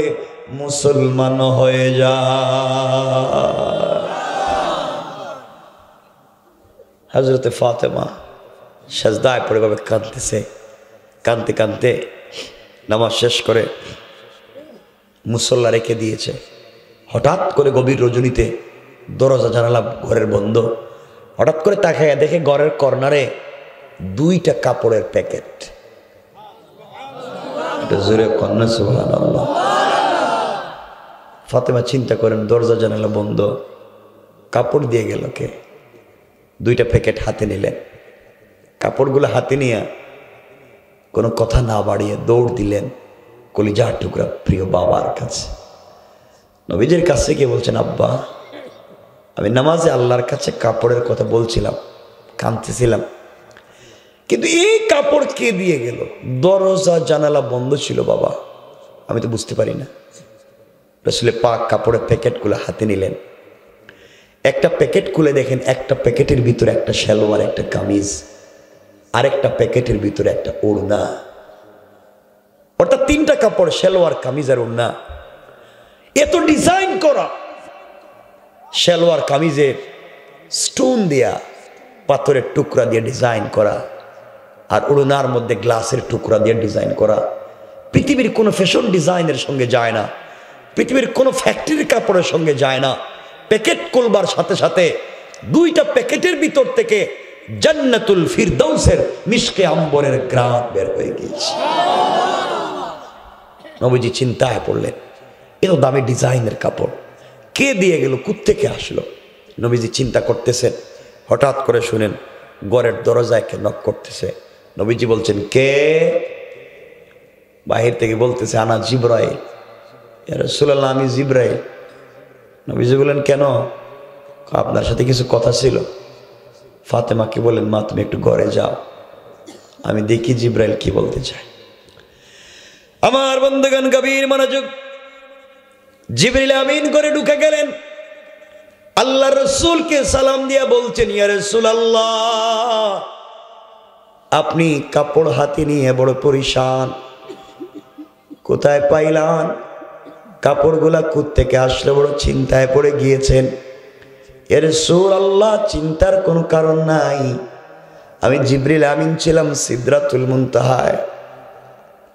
মুসলমান হয়ে যায়। হযরতে ফাতেমা সিজদায় পড়ে ভাবে কাঁদতেছে, কাঁদতে কাঁদতে নামাজ শেষ করে মুসল্লা রেখে দিয়েছে। হঠাৎ করে গভীর রজনীতে দরজা জানালা ঘরের বন্ধ, হঠাৎ করে তাকাইয়া দেখে ঘরের কর্নারে দুইটা কাপড়ের প্যাকেট। জোরে কন্যা সুবহানাল্লাহ। ফাতেমা চিন্তা করেন, দরজা জানালা বন্ধ, কাপড় দিয়ে গেল কে? দুইটা প্যাকেট হাতে নিলেন, কাপড়গুলো হাতে নিয়ে কোনো কথা না বাড়িয়ে দৌড় দিলেন কলিজার টুকরা প্রিয় বাবার কাছে। নবীজির কাছে গিয়ে বলছেন, আব্বা, আমি নামাজে আল্লাহর কাছে কাপড়ের কথা বলছিলাম, কাঁদতেছিলাম, কিন্তু এই কাপড় কে দিয়ে গেল? দরজা জানালা বন্ধ ছিল বাবা, আমি তো বুঝতে পারি না। রাসূল পাক কাপড়ের প্যাকেটগুলো হাতে নিলেন, একটা প্যাকেট খুলে দেখেন, একটা প্যাকেটের ভিতরে একটা সালোয়ার, একটা কামিজ, আরেকটা প্যাকেটের ভিতরে একটা ওড়না। অর্থাৎ তিনটা কাপড়, সালোয়ার, কামিজ আর ওড়না। এত ডিজাইন করা, সালোয়ার কামিজে স্টোন দিয়া পাথরের টুকরা দিয়ে ডিজাইন করা, আর ওড়নার মধ্যে গ্লাসের টুকরা দিয়ে ডিজাইন করা। পৃথিবীর কোনো ফ্যাশন ডিজাইনের সঙ্গে যায় না, পৃথিবীর কোনো ফ্যাক্টরির কাপড়ের সঙ্গে যায় না। প্যাকেট খুলবার সাথে সাথে দুইটা প্যাকেটের ভিতর থেকে জান্নাতুল ফিরদাউসের মিশকে আম্বরের গ্রাম বের হয়ে গিয়েছে। নবীজি চিন্তায় পড়লেন, এত দামি ডিজাইনের কাপড় কে দিয়ে গেল, কোত্থেকে আসলো? নবীজি চিন্তা করতেছেন, হঠাৎ করে শুনেন ঘরের দরজায় কে নক করতেছে। নবীজি বলছেন, কে? বাহির থেকে বলতেছে, আনা জিবরাইল। ইয়া রাসূলুল্লাহ, আমি জিবরাইল। নবীজি বললেন, কেন? আপনার সাথে কিছু কথা ছিল। ফাতেমাকে বলেন, মা তুমি একটু ঘরে যাও, আমি দেখি জিবরাইল কি বলতে চায়। আমার বন্ধুগণ গভীর মনোযোগ। জিবরিল আমিন করে ঢুকে গেলেন, আল্লাহ রসুলকে সালাম দিয়া বলছেন, ইয়া রাসূলুল্লাহ, আপনি কাপড় হাতে নিয়ে বড় পরিশান, কোথায় পাইলাম? কাপড়গুলা কোত্থেকে আসলে বড় চিন্তায় পড়ে গিয়েছেন। ইয়া রাসূলুল্লাহ, চিন্তার কোনো কারণ নাই, আমি জিবরিল আমিন ছিলাম সিদরাতুল মুনতাহায়।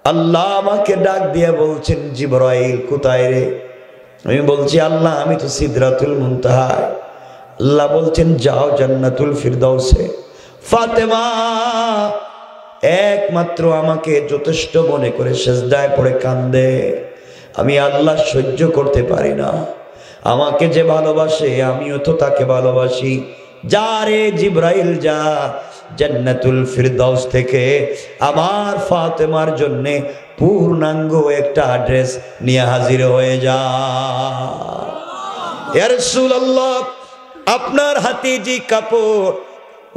আল্লাহ আমাকে ডাক দিয়ে বলছেন, জিবরাইল কোথায় রে? আমি বলছি, আল্লাহ আমি তো সিদরাতুল মুনতাহায়। আল্লাহ বলছেন, যাও জান্নাতুল ফিরদাউসে। ফাতেমা একমাত্র আমাকে যথেষ্ট মনে করে সিজদায় পড়ে কান্দে। আমি আল্লাহ সহ্য করতে পারি না, আমাকে যে ভালোবাসে আমিও তো তাকে ভালোবাসি। যা রে জিবরাইল যা, জান্নাতুল ফিরদাউস থেকে আমার ফাতেমার জন্য পূর্ণাঙ্গ একটা ড্রেস নিয়ে হাজির হয়ে যা। ইয়া রাসূলুল্লাহ, আপনার হাতে যে কাপড়,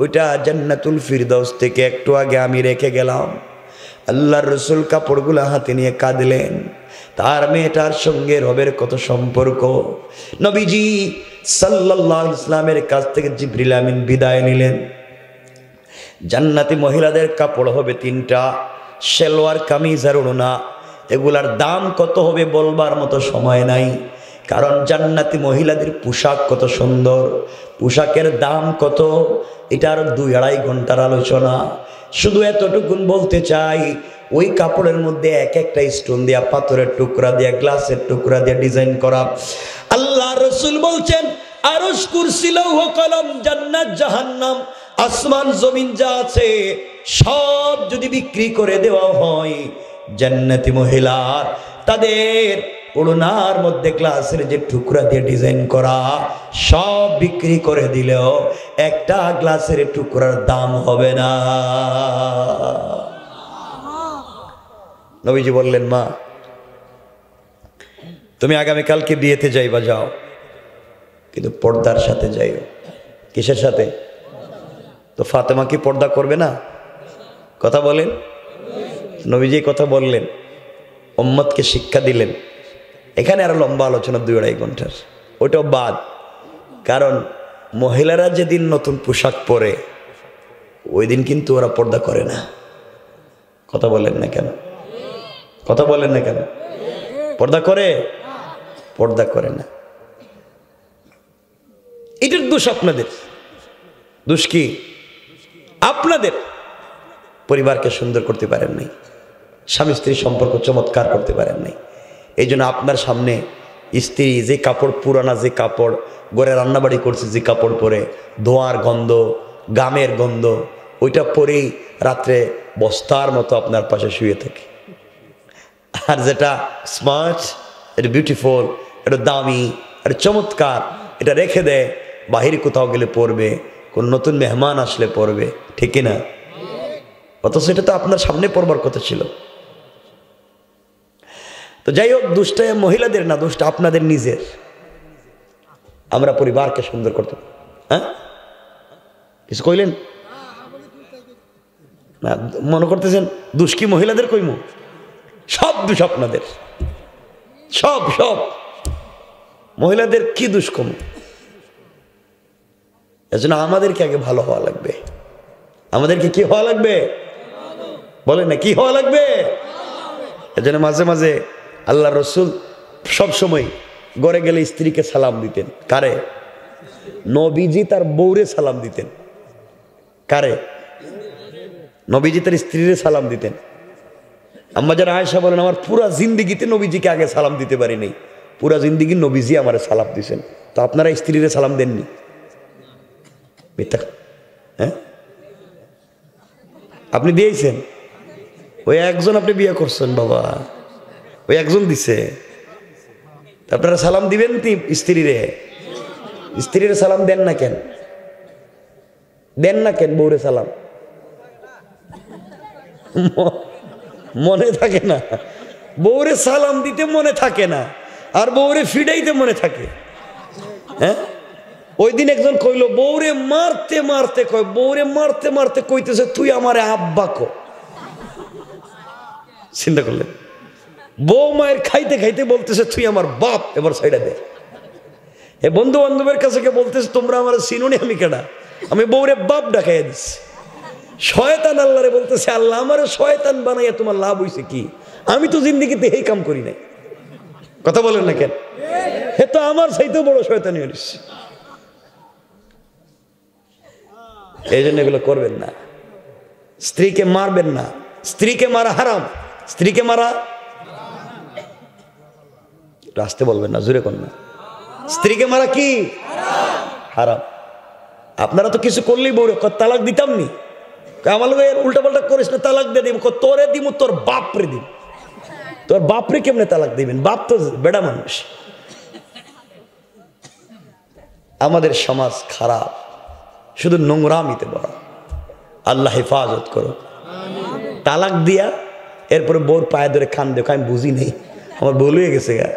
ওইটা জান্নাতুল ফিরদাউস থেকে একটু আগে আমি রেখে গেলাম। আল্লাহর রাসূল কাপড়গুলো হাতে নিয়ে কাঁদলেন, তার মেয়েটার সঙ্গে রবের কত সম্পর্ক। নবীজি সাল্লাল্লাহু আলাইহি ওয়াসাল্লামের কাছ থেকে জিবরিল আমিন বিদায় নিলেন। জান্নাতি মহিলাদের কাপড় হবে 3টা, সালোয়ার কামিজ আর ওড়না। এগুলার দাম কত হবে বলবার মতো সময় নাই, কারণ জান্নাতি মহিলাদের পোশাক কত সুন্দর, পোশাকের দাম কত, এটার 2-2.5 ঘন্টার আলোচনা। শুধু এতটুকুন বলতে চাই, ওই কাপড়ের মধ্যে এক একটা স্টোন দিয়া, পাথরের টুকরা দিয়া, গ্লাসের টুকরা দিয়া ডিজাইন করা। আল্লাহ রসুল বলছেন, আরশ, কুরসি, লৌহ কলম, জান্নাত জাহান্নাম, আসমান জমিন যা আছে সব যদি বিক্রি করে দেওয়া হয়, জান্নাতি মহিলার তাদের ওড়নার মধ্যে গ্লাসের যে টুকরা দিয়ে ডিজাইন করা সব বিক্রি করে দিলেও একটা গ্লাসের টুকরার দাম হবে না। নবীজি বললেন, মা তুমি আগামীকালকে বিয়েতে যাইবা, যাও, কিন্তু পর্দার সাথে যাইও। কিসের সাথে? তো ফাতেমা কি পর্দা করবে না? কথা বলেন। নবীজি কথা বললেন, উম্মতকে শিক্ষা দিলেন। এখানে আরো লম্বা আলোচনা 2-2.5 ঘন্টার, ওটাও বাদ। কারণ মহিলারা যেদিন নতুন পোশাক পরে ওই দিন কিন্তু ওরা পর্দা করে না। কথা বলেন না কেন? কথা বলেন না কেন? পর্দা করে? পর্দা করে না। এটার দোষ আপনাদের। দোষ কি? আপনাদের পরিবারকে সুন্দর করতে পারেন নাই, স্বামী স্ত্রীর সম্পর্ক চমৎকার করতে পারেন নাই। এই জন্য আপনার সামনে স্ত্রী যে কাপড়, পুরানা যে কাপড়, ঘরে রান্নাবাড়ি করছে যে কাপড় পরে, ধোঁয়ার গন্ধ, গামের গন্ধ, ওইটা পরেই রাত্রে বস্তার মতো আপনার পাশে শুয়ে থাকে। আর যেটা স্মার্ট, এটা বিউটিফুল, এটা দামি, এটা চমৎকার, এটা রেখে দেয়, বাহিরে কোথাও গেলে পরবে, কোন নতুন মেহমান আসলে পরবে, ঠিক না? অথচ এটা তো আপনার সামনে পড়বার কথা ছিল। তো যাই হোক, দোষটা মহিলাদের না, দোষটা আপনাদের নিজের। আমরা পরিবারকে সুন্দর করতে, হ্যাঁ কিছু কইলেন না? মনে করতেছেন দোষ কি মহিলাদের? কইমু সব দোষ আপনাদের, সব সব মহিলাদের কি দোষ কম? এজন্য আমাদেরকে আগে ভালো হওয়া লাগবে। আমাদেরকে কি হওয়া লাগবে? বলেন না, কি হওয়া লাগবে? এজন্য মাঝে মাঝে আল্লাহ রসুল সব সময় ঘরে গেলে স্ত্রীকে সালাম দিতেন। কারে? নবীজি তার বউরে সালাম দিতেন। কারে? নবীজি তার স্ত্রীরে সালাম দিতেন। আম্মা যারা আয়েশা বলেন, আমার পুরা জিন্দিগিতে নবীজিকে আগে সালাম দিতে পারি নাই, পুরা জিন্দিগি নবীজি আমার সালাম দিয়েছেন। তো আপনারা স্ত্রীরে সালাম দেননি? মিথ্যা? হ্যাঁ, আপনি দিয়েছেন। ওই একজন আপনি বিয়ে করছেন বাবা, ওই একজন দিছে। আপনারা সালাম দিবেন স্ত্রীরে? স্ত্রীরে সালাম দেন না কেন? দেন না কেন বউরে সালাম? মনে থাকে না, বউরে সালাম দিতে মনে থাকে না, আর বউরে ফিডাইতে মনে থাকে। হ্যাঁ, ওই দিন একজন কইলো বউরে মারতে মারতে, কয় বউরে মারতে মারতে কইতেছে তুই আমারে আব্বা কো। চিন্তা করলেন? বউ মায়ের খাইতে খাইতে বলতেছে তুই আমার বাপ, এবার সাইডা দে। এ বন্ধু বান্ধবের কাছে বলতেছে তোমরা আমার চিনুনি, আমি কেডা? আমি বউরে বাপ ডাকাইয়া দিচ্ছি। শয়তান আল্লাহরে বলতেছে, আল্লাহ আমারে শয়তান বানাইয়া তোমার লাভ হইছে কি? আমি তো জিন্দিগিতে এই কাম করি নাই। কথা বলেন না কেন? হে তো আমার চাইতেও বড় শয়তানি হইছে। এই জন্য এগুলো করবেন না। স্ত্রীকে মারবেন না, স্ত্রীকে মারা হারাম। স্ত্রীকে মারা রাস্তে বলবেন না, জোরে কর না। স্ত্রীকে মারা কি হারাম। আপনারা তো কিছু করলেই বউরে তালাক দিতাম নি, আমার লোক উল্টা পাল্টা করিস না, তালাক দিয়ে দিব। তোরে দিব, তোর বাপরে দিব। তোর বাপরে কেমনে তালাক দিবেন? বাপ তো বেড়া মানুষ। আমাদের সমাজ খারাপ, শুধু নোংরামিতে বড়। আল্লাহ হেফাজত করো। তালাক দিয়া এরপরে বউর পায়ে ধরে খান দেখো, আমি বুঝি নেই, আমার ভুল হয়ে গেছে গা।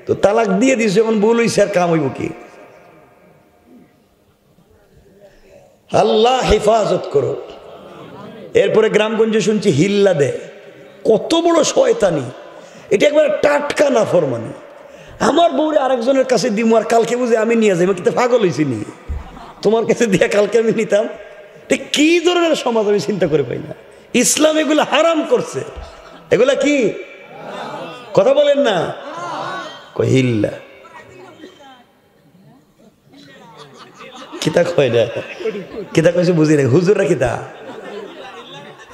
তো তালাক দিয়ে দিস, যখন ভুল হয়েছে আর কাম হইব কি? আল্লাহ হেফাজত করো। এরপরে গ্রামগঞ্জে শুনছি হিল্লা দেয়, কত বড় শয়তানি! এটা একবার টাটকা না ফরমানি। আমার বউরে আরেকজনের কাছে দিব, আর কালকে বুঝে আমি নিয়ে যাবো। কিন্তু পাগল হয়েছি নি? তোমার কাছে দিয়া কালকে আমি নিতাম। ঠিক কি ধরনের সমাজ আমি চিন্তা করে পাই না। ইসলাম এগুলো হারাম করছে। এগুলা কি কথা বলেন না? কহিল্লা কিতা কয় না, কিতা কইছে বুঝি না। হুজুররা কিতা?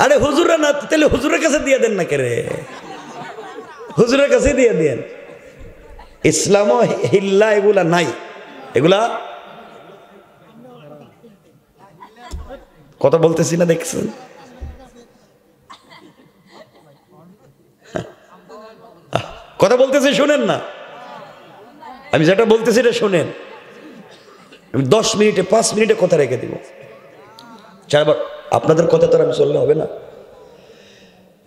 আরে হুজুররা না, তাহলে হুজুরের কাছে দিয়ে দেন না কেরে? হুজুরের কাছে দিয়ে দেন। ইসলাম হিল্লা এগুলা নাই। এগুলা কথা বলতেছি না, দেখছেন? কথা বলতেছি, শুনেন না। আমি যেটা বলতেছি এটা শুনেন। আমি 10 মিনিটে 5 মিনিটে কথা রেখে দিব। চারবার আপনাদের কথা তো আমি চললে হবে না।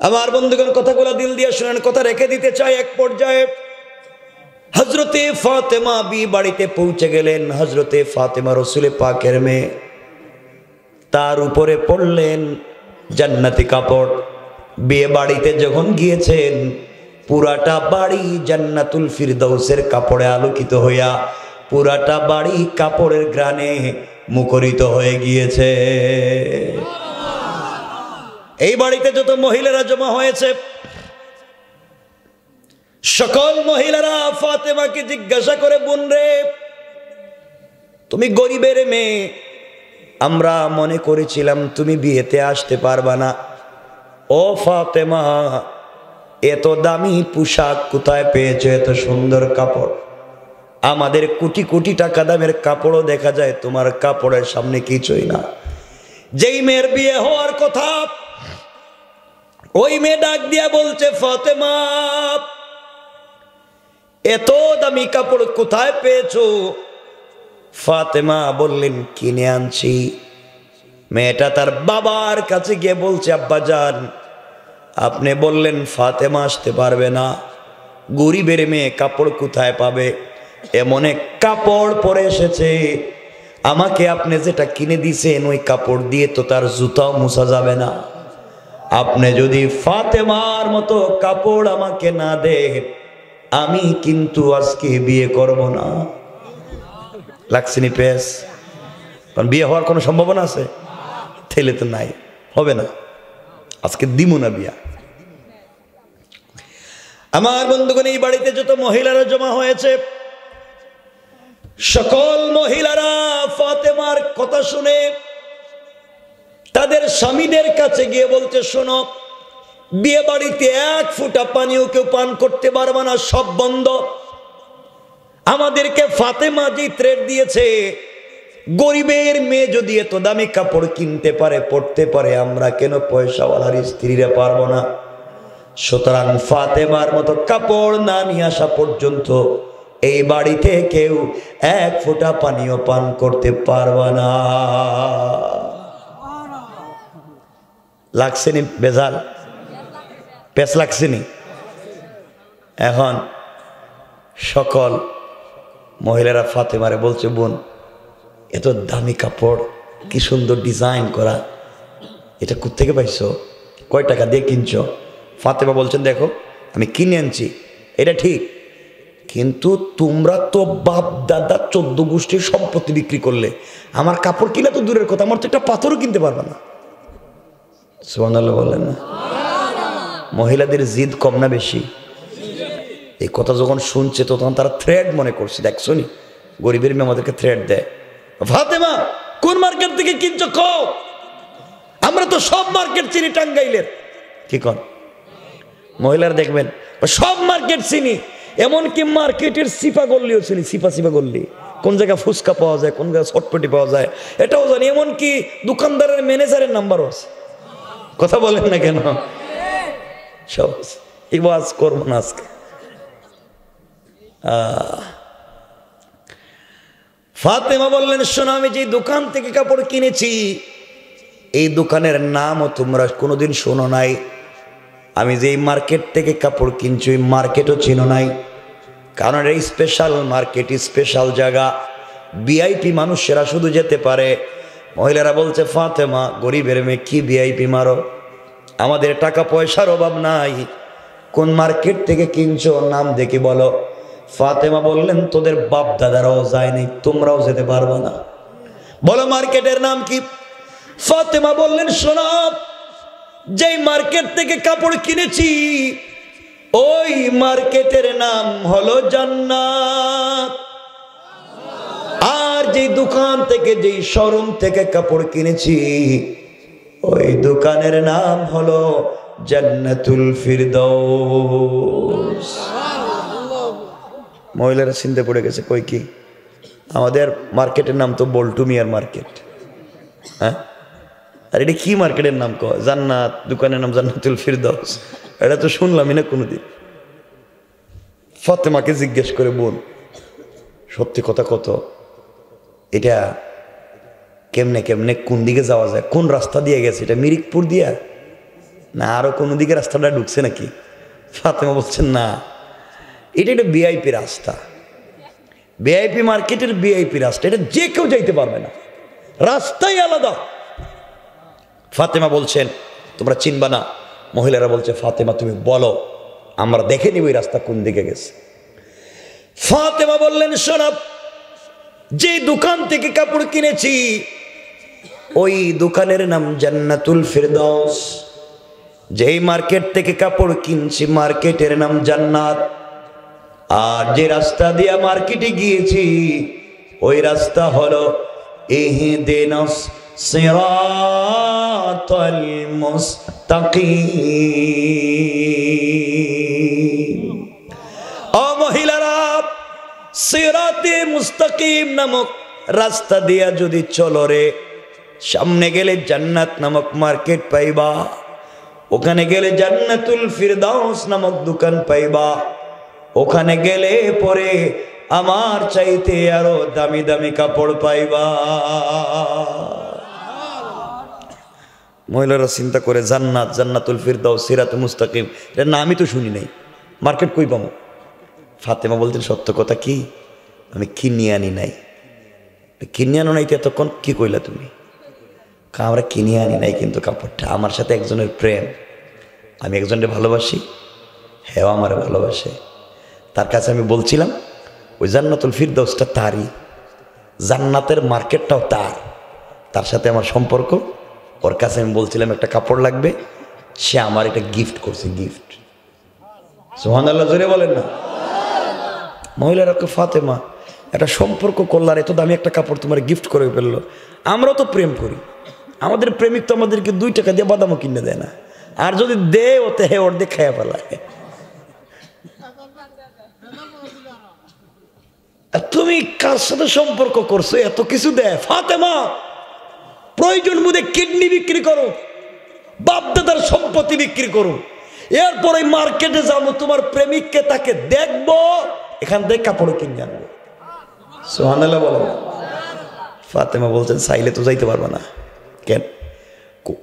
আমার বন্ধুগণ, কথাগুলো দিল দিয়ে শুনেন, কথা রেখে দিতে চাই। এক পর্যায়ে হযরতে ফাতেমা বিয়ে বাড়িতে পৌঁছে গেলেন। হযরতে ফাতেমা রাসূল পাকের মেয়ে, তার উপরে পড়লেন জান্নাতি কাপড়। বিয়ে বাড়িতে যখন গিয়েছেন, পুরাটা বাড়ি জান্নাতুল ফিরদাউসের কাপড়ে আলোকিত হইয়া, পুরাটা বাড়ি কাপড়ের ঘ্রাণে মুখরিত হয়ে গিয়েছে। এই বাড়িতে যত মহিলারা জমা হয়েছে, সকল মহিলারা ফাতেমাকে জিজ্ঞাসা করে, বোন রে, তুমি গরিবের মেয়ে, আমরা মনে করেছিলাম তুমি বিয়েতে আসতে পারবা না। ও ফাতেমা, এত দামি পোশাক কোথায় পেয়েছো? এত সুন্দর কাপড়, আমাদের কোটি কোটি টাকা দামের কাপড়ও দেখা যায়, তোমার কাপড়ের সামনে কিছুই না। যেই মেয়ের বিয়ে হওয়ার কথা, ওই মেয়ে ডাক দিয়া বলছে, ফাতেমা, এত দামি কাপড় কোথায় পেয়েছো? ফাতেমা বললেন, কিনে আনছি। মেয়েটা তার বাবার কাছে গিয়ে বলছে, আব্বাজান, আপনি বললেন ফাতেমা আসতে পারবে না, গরিবের মেয়ে কাপড় কোথায় পাবে? এমন এক কাপড় পরে এসেছে, আমাকে আপনি যেটা কিনে দিয়েছেন ওই কাপড় দিয়ে তো তার জুতাও মুছা যাবে না। আপনি যদি ফাতেমার মতো কাপড় আমাকে না দেন, আমি কিন্তু আজকে বিয়ে করব না। লাগছেনি পেস? কারণ বিয়ে হওয়ার কোনো সম্ভাবনা আছে? ঠেলে তো নাই, হবে না। আজকে দিমু না বিয়া। আমার বন্ধুগণ, এই বাড়িতে যত মহিলারা জমা হয়েছে, সকল মহিলারা ফাতেমার কথা শুনে তাদের স্বামীদের কাছে গিয়ে বলতে, শোনো, বিয়ে বাড়িতে এক ফোঁটা পানিও কেউ পান করতে পারবে না, সব বন্ধ। আমাদেরকে ফাতেমা যে থ্রেট দিয়েছে, গরিবের মেয়ে যদি এত দামি কাপড় কিনতে পারে, পড়তে পারে, আমরা কেন পয়সাওয়ালার স্ত্রীরা পারবো না? সুতরাং ফাতেমার মতো কাপড় না নিয়ে আসা পর্যন্ত এই বাড়িতে কেউ এক ফোঁটা পানিও পান করতে পারবে না। লাগছেনি বেজাল? পেছ লাগছেনি? এখন সকল মহিলারা ফাতেমারে বলছে, বোন, এত দামি কাপড়, কি সুন্দর ডিজাইন করা, এটা কোত্থেকে পাইছো? কয় টাকা দিয়ে কিনছো? ফাতেমা বলছেন, দেখো, আমি কিনে আনছি, এটা ঠিক, কিন্তু তোমরা তো বাপ দাদা 14 গোষ্ঠীর সম্পত্তি বিক্রি করলে, আমার কাপড় কিনা তো দূরের কথা, আমার তো একটা পাথরও কিনতে পারবে না। সুবহানাল্লাহ বলেন না? মহিলাদের জিদ কম না বেশি? এই কথা যখন শুনছে তখন তারা থ্রেড মনে করছে। দেখছো নি, গরিবের মেয়ে আমাদেরকে থ্রেড দেয়। ফাতেমা, কোন মার্কেট থেকে কিনছো কও? আমরা তো সব মার্কেট চিনি টাঙ্গাইলের। কি কন? মহিলারা দেখবেন সব মার্কেট চিনি, এমনকি মার্কেটের সিপা গল্লিও চিনি। সিপা গল্লি, কোন জায়গায় ফুচকা পাওয়া যায়, কোন জায়গায় চটপটি পাওয়া যায়, এটাও জানি। এমনকি দোকানদারের ম্যানেজারের নাম্বারও আছে। কথা বলেন না কেন? সব ইবাজ করবো না আজকে। ফাতেমা বললেন, শোনো, আমি যে দোকান থেকে কাপড় কিনেছি, এই দোকানের নামও তোমরা কোনোদিন শোনো নাই। আমি যে মার্কেট থেকে কাপড় কিনছি, ওই মার্কেটও চিনো নাই, কারণ এই স্পেশাল মার্কেট, স্পেশাল জায়গা, ভিআইপি মানুষেরা শুধু যেতে পারে। মহিলারা বলছে, ফাতেমা, গরিবের মেয়ে, কি ভিআইপি মারো? আমাদের টাকা পয়সার অভাব নাই, কোন মার্কেট থেকে কিনছো নাম দেখে বলো। ফাতেমা বললেন, তোদের বাপ দাদারাও যায়নি, তোমরাও যেতে পারবে না, বলো মার্কেটের নাম কি? ফাতেমা বললেন, শোনো, যেই মার্কেট থেকে কাপড় কিনেছি ওই মার্কেটের নাম হলো জান্নাত, আর যেই দোকান থেকে, যেই শোরুম থেকে কাপড় কিনেছি ওই দোকানের নাম হলো জান্নাতুল ফিরদাউস। মহিলারা চিন্তা পড়ে গেছে, কই কি, আমাদের মার্কেটের নাম তো বল্টু মিয়ার মার্কেট, হ্যাঁ, আর এটা কি মার্কেটের নাম? কয় জান্নাত, দোকানের নাম জান্নাতুল ফিরদাউস। এটা তো শুনলামই না কোনোদিন। ফাতেমাকে জিজ্ঞেস করে, বোন, সত্যি কথা কত, এটা কেমনে কেমনে কোন দিকে যাওয়া যায়, কোন রাস্তা দিয়ে গেছে? এটা মিরিকপুর দিয়া না আরো কোনো দিকে রাস্তাটা ঢুকছে নাকি? ফাতেমা বলছেন, না, এটা একটা ভিআইপি রাস্তা, ভিআইপি মার্কেটের ভিআইপি রাস্তা, এটা যে কেউ যাইতে পারবে না, রাস্তাই আলাদা। ফাতেমা বলছেন, তোমরা চিনবা না। মহিলারা বলছে, ফাতেমা, তুমি বলো, আমরা দেখে নিব এই রাস্তা কোন দিকে গেছে। ফাতেমা বললেন, শোনো, যে দোকান থেকে কাপড় কিনেছি ওই দোকানের নাম জান্নাতুল ফিরদাউস, যেই মার্কেট থেকে কাপড় কিনছি মার্কেটের নাম জান্নাত, আর যে রাস্তা দিয়ে মার্কেটে গিয়েছি ওই রাস্তা হলো ইহদিনাস সিরাতাল মুস্তাকিম। ও মহিলারা, সিরাতে মুস্তাকিম নামক রাস্তা দিয়া যদি চলো রে, সামনে গেলে জান্নাত নামক মার্কেট পাইবা, ওখানে গেলে জান্নাতুল ফিরদাউস নামক দোকান পাইবা, ওখানে গেলে পরে আমার চাইতে আরো দামি দামি কাপড় পাইবা। মহিলারা চিন্তা করে, জান্নাত, জান্নাতুল ফিরদাউস, সিরাতে মুস্তাকিম, এর নামই তো শুনি নাই, মার্কেট কই পাবো? ফাতেমা বলতেন, সত্য কথা কি, আমি কিনে আনি নাই। কিনে আনো নাই এতক্ষণ কি কইলা তুমি? আমরা কিনে আনি নাই, কিন্তু কাপড়টা আমার সাথে একজনের প্রেম, আমি একজনকে ভালোবাসি, হেও আমার ভালোবাসে, তার কাছে আমি বলছিলাম ওই জান্নাতুল ফিরদাউসটা তারই, জান্নাতের মার্কেটটাও তার সাথে আমার সম্পর্ক। ওর কাছে আমি বলছিলাম একটা কাপড় লাগবে, সে আমার এটা গিফট করছে, গিফট। সুবহানাল্লাহ জোরে বলেন না। মহিলারা, ফাতেমা একটা সম্পর্ক করলার এত দামি একটা কাপড় তোমার গিফট করে ফেললো। আমরাও তো প্রেম করি, আমাদের প্রেমিক তো আমাদেরকে 2 টাকা দিয়ে বাদামও কিনে দেয় না, আর যদি দে ওতে হে অর্ধেক খাইয়া ফেলায়। তুমি কার সাথে সম্পর্ক করছো এত কিছু দেয়? ফাতেমা প্রয়োজন বোধে কিডনি বিক্রি করো, বাপ দাদার সম্পত্তি বিক্রি করো, এরপরে মার্কেটে যাবো, তোমার প্রেমিককে তাকে দেখবো, এখান থেকে কাপড় কিনে আনবো। সুবহানাল্লাহ বলো। ফাতেমা বলছেন চাইলে তো যাইতে পারবে না। কেন?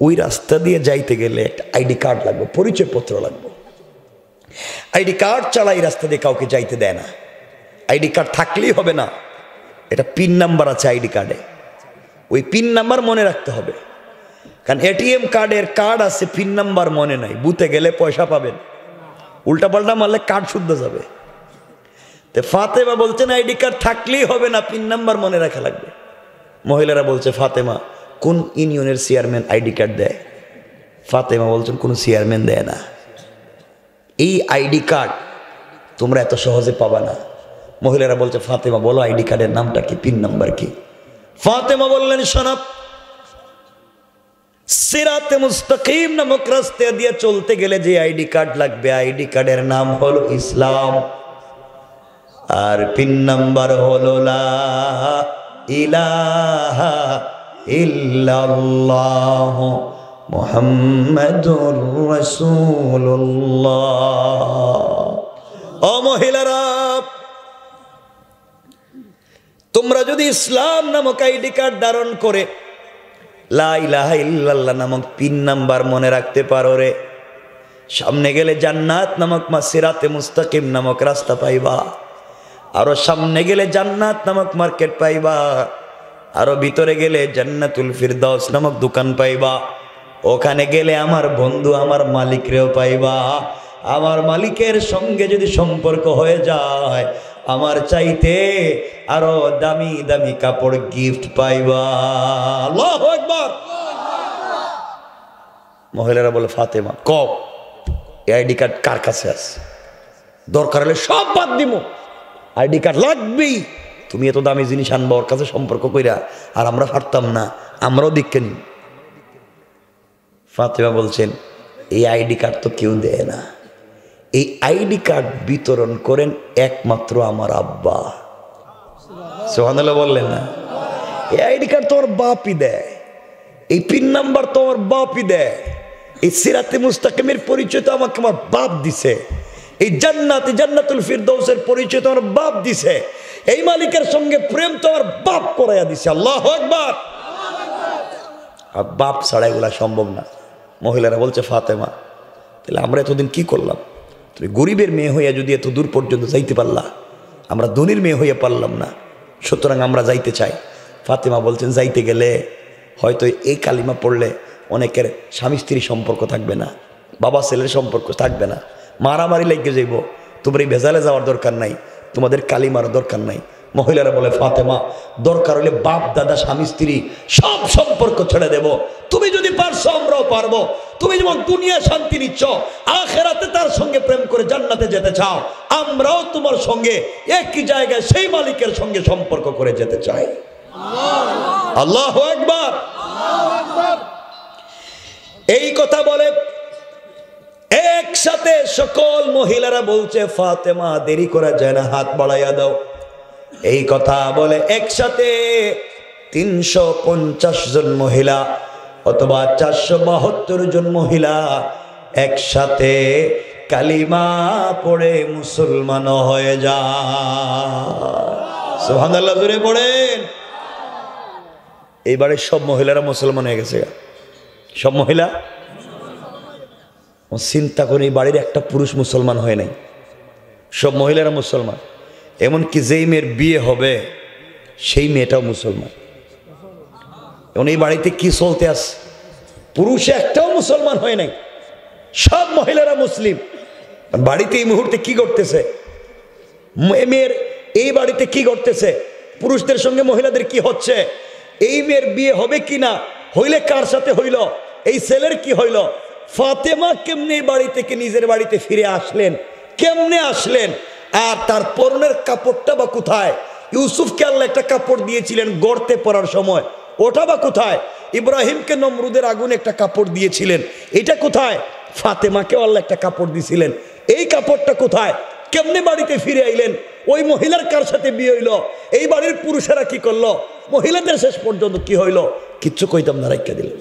ওই রাস্তা দিয়ে যাইতে গেলে একটা আইডি কার্ড লাগবে, পরিচয়পত্র লাগবে। আইডি কার্ড ছাড়া এই রাস্তা দিয়ে কাউকে যাইতে দেয় না। আইডি কার্ড থাকলেই হবে না, এটা পিন নাম্বার আছে আইডি কার্ডে, ওই পিন নাম্বার মনে রাখতে হবে। কারণ এটিএম কার্ডের কার্ড আছে, পিন নাম্বার মনে নাই, বুথে গেলে পয়সা পাবেন, উল্টাপাল্টা মারলে কার্ড শুদ্ধ যাবে। তো ফাতেমা বলছেন আইডি কার্ড থাকলেই হবে না, পিন নাম্বার মনে রাখা লাগবে। মহিলারা বলছে ফাতেমা কোন ইউনিয়নের চেয়ারম্যান আইডি কার্ড দেয়? ফাতেমা বলছেন কোনো চেয়ারম্যান দেয় না, এই আইডি কার্ড তোমরা এত সহজে পাবা না। মহিলারা বলছে ফাতেমা বলো আইডি কার্ডের নামটা কি, পিন নাম্বার কি? ফাতেমা বললেন শোনো, সিরাতে মুস্তাকিম নামক রাস্তা দিয়ে চলতে গেলে যে আইডি কার্ড লাগবে, আইডি কার্ডের নাম হলো ইসলাম, আর পিন নাম্বার হলো লা ইলাহা ইল্লাল্লাহ মুহাম্মাদুর রাসূলুল্লাহ। ও মহিলারা, তোমরা যদি ইসলাম নামক আইডি কার্ড ধারণ করে লা ইলাহা ইল্লাল্লাহ নামক পিন নাম্বার মনে রাখতে পারো রে, সামনে গেলে জান্নাত নামক সিরাতে মুস্তাকিম নামক রাস্তা পাইবা, আরো সামনে গেলে জান্নাত নামক মার্কেট পাইবা, আরো ভিতরে গেলে জান্নাতুল ফিরদাউস নামক দোকান পাইবা, ওখানে গেলে আমার বন্ধু আমার মালিকরেও পাইবা। আমার মালিকের সঙ্গে যদি সম্পর্ক হয়ে যায়, আমার চাইতে আরো দামি দামি কাপড় গিফট পাইবা। আল্লাহু আকবার। মহিলারা বলে ফাতেমা কব আইডি কার্ড কার কাছে আছে? দরকার হলে সব বাদ দিব, আইডি কার্ড লাগবেই। তুমি এত দামি জিনিস আনবা ওর কাছে সম্পর্ক কইরা, আর আমরা পারতাম না, আমরাও দেখে নি। ফাতেমা বলছেন এই আইডি কার্ড তো কেউ দেয় না, এই আইডি কার্ড বিতরণ করেন একমাত্র আমার আব্বা। সুবহানাল্লাহ বললেন না? এই আইডি কার্ড তোমার বাপই দেয়, এই পিন নাম্বার তোমার বাপই দেয়, এই সিরাতে মুস্তাকিমের পরিচয় তো আমাকে আমার বাপ দিছে, এই জান্নাতে জান্নাতুল ফিরদাউসের পরিচয় তো আমার বাপ দিছে, এই মালিকের সঙ্গে প্রেম তো আমার বাপ করাইয়া দিছে। আল্লাহু আকবার। আর বাপ ছাড়া এগুলা সম্ভব না। মহিলারা বলছে ফাতেমা তাহলে আমরা এতদিন কি করলাম? তুমি গরিবের মেয়ে হইয়া যদি এত দূর পর্যন্ত যাইতে পারলা, আমরা ধনীর মেয়ে হইয়া পারলাম না, সুতরাং আমরা যাইতে চাই। ফাতেমা বলছেন যাইতে গেলে হয়তো এই কালিমা পড়লে অনেকের স্বামী স্ত্রী সম্পর্ক থাকবে না, বাবা ছেলের সম্পর্ক থাকবে না, মারামারি লেগে যাইব, তোমার এই ভেজালে যাওয়ার দরকার নাই, তোমাদের কালিমার দরকার নাই। মহিলারা বলে ফাতেমা দরকার হলে বাপ দাদা স্বামী স্ত্রী সব সম্পর্ক ছেড়ে দেব, তুমি যদি পারছো আমরাও পারবো। তুমি যেমন দুনিয়া শান্তি নিচ্ছ, আখিরাতে তার সঙ্গে প্রেম করে জান্নাতে যেতে চাও, আমরাও তোমার সঙ্গে একই জায়গায় সেই মালিকের সঙ্গে সম্পর্ক করে যেতে চাই। আল্লাহু আকবার। এই কথা বলে একসাথে সকল মহিলারা বলছে ফাতেমা দেরি করা যায় না, হাত বাড়াইয়া দাও। এই কথা বলে একসাথে 350 জন মহিলা অথবা 472 জন মহিলা একসাথে কালিমা পড়ে মুসলমান হয়ে যায়। সুবহানাল্লাহ জোরে পড়েন। এইবারে সব মহিলারা মুসলমান হয়ে গেছে, সব মহিলা। চিন্তা করে এই বাড়ির একটা পুরুষ মুসলমান হয় নাই, সব মহিলারা মুসলমান। এমনকি যেই মেয়ের বিয়ে হবে সেই মেয়েটাও মুসলমান। এখন এই বাড়িতে কি চলতে আসে? পুরুষে একটাও মুসলমান হয় নাই, সব মহিলারা মুসলিম। বাড়িতে এই মুহূর্তে কি করতেছে? মেয়ের এই বাড়িতে কি করতেছে? পুরুষদের সঙ্গে মহিলাদের কি হচ্ছে? এই মেয়ের বিয়ে হবে কি না, হইলে কার সাথে হইল, এই ছেলের কি হইল? ফাতেমা কেমনে বাড়ি থেকে নিজের বাড়িতে ফিরে আসলেন, কেমনে আসলেন, আর তার পরনের কাপড়টা বা কোথায়? ইউসুফকে আল্লাহ একটা কাপড় দিয়েছিলেন গর্তে পড়ার সময়, ওটা বা কোথায়? ইব্রাহিমকে নমরুদের আগুনে একটা কাপড় দিয়েছিলেন, এটা কোথায়? ফাতেমাকে আল্লাহ একটা কাপড় দিয়েছিলেন, এই কাপড়টা কোথায়? কেমনে বাড়িতে ফিরে আইলেন? ওই মহিলার কার সাথে বিয়ে হইল? এই বাড়ির পুরুষেরা কি করলো? মহিলাদের শেষ পর্যন্ত কি হইল? কিচ্ছু কইতাম না, রাইখা দিলেন।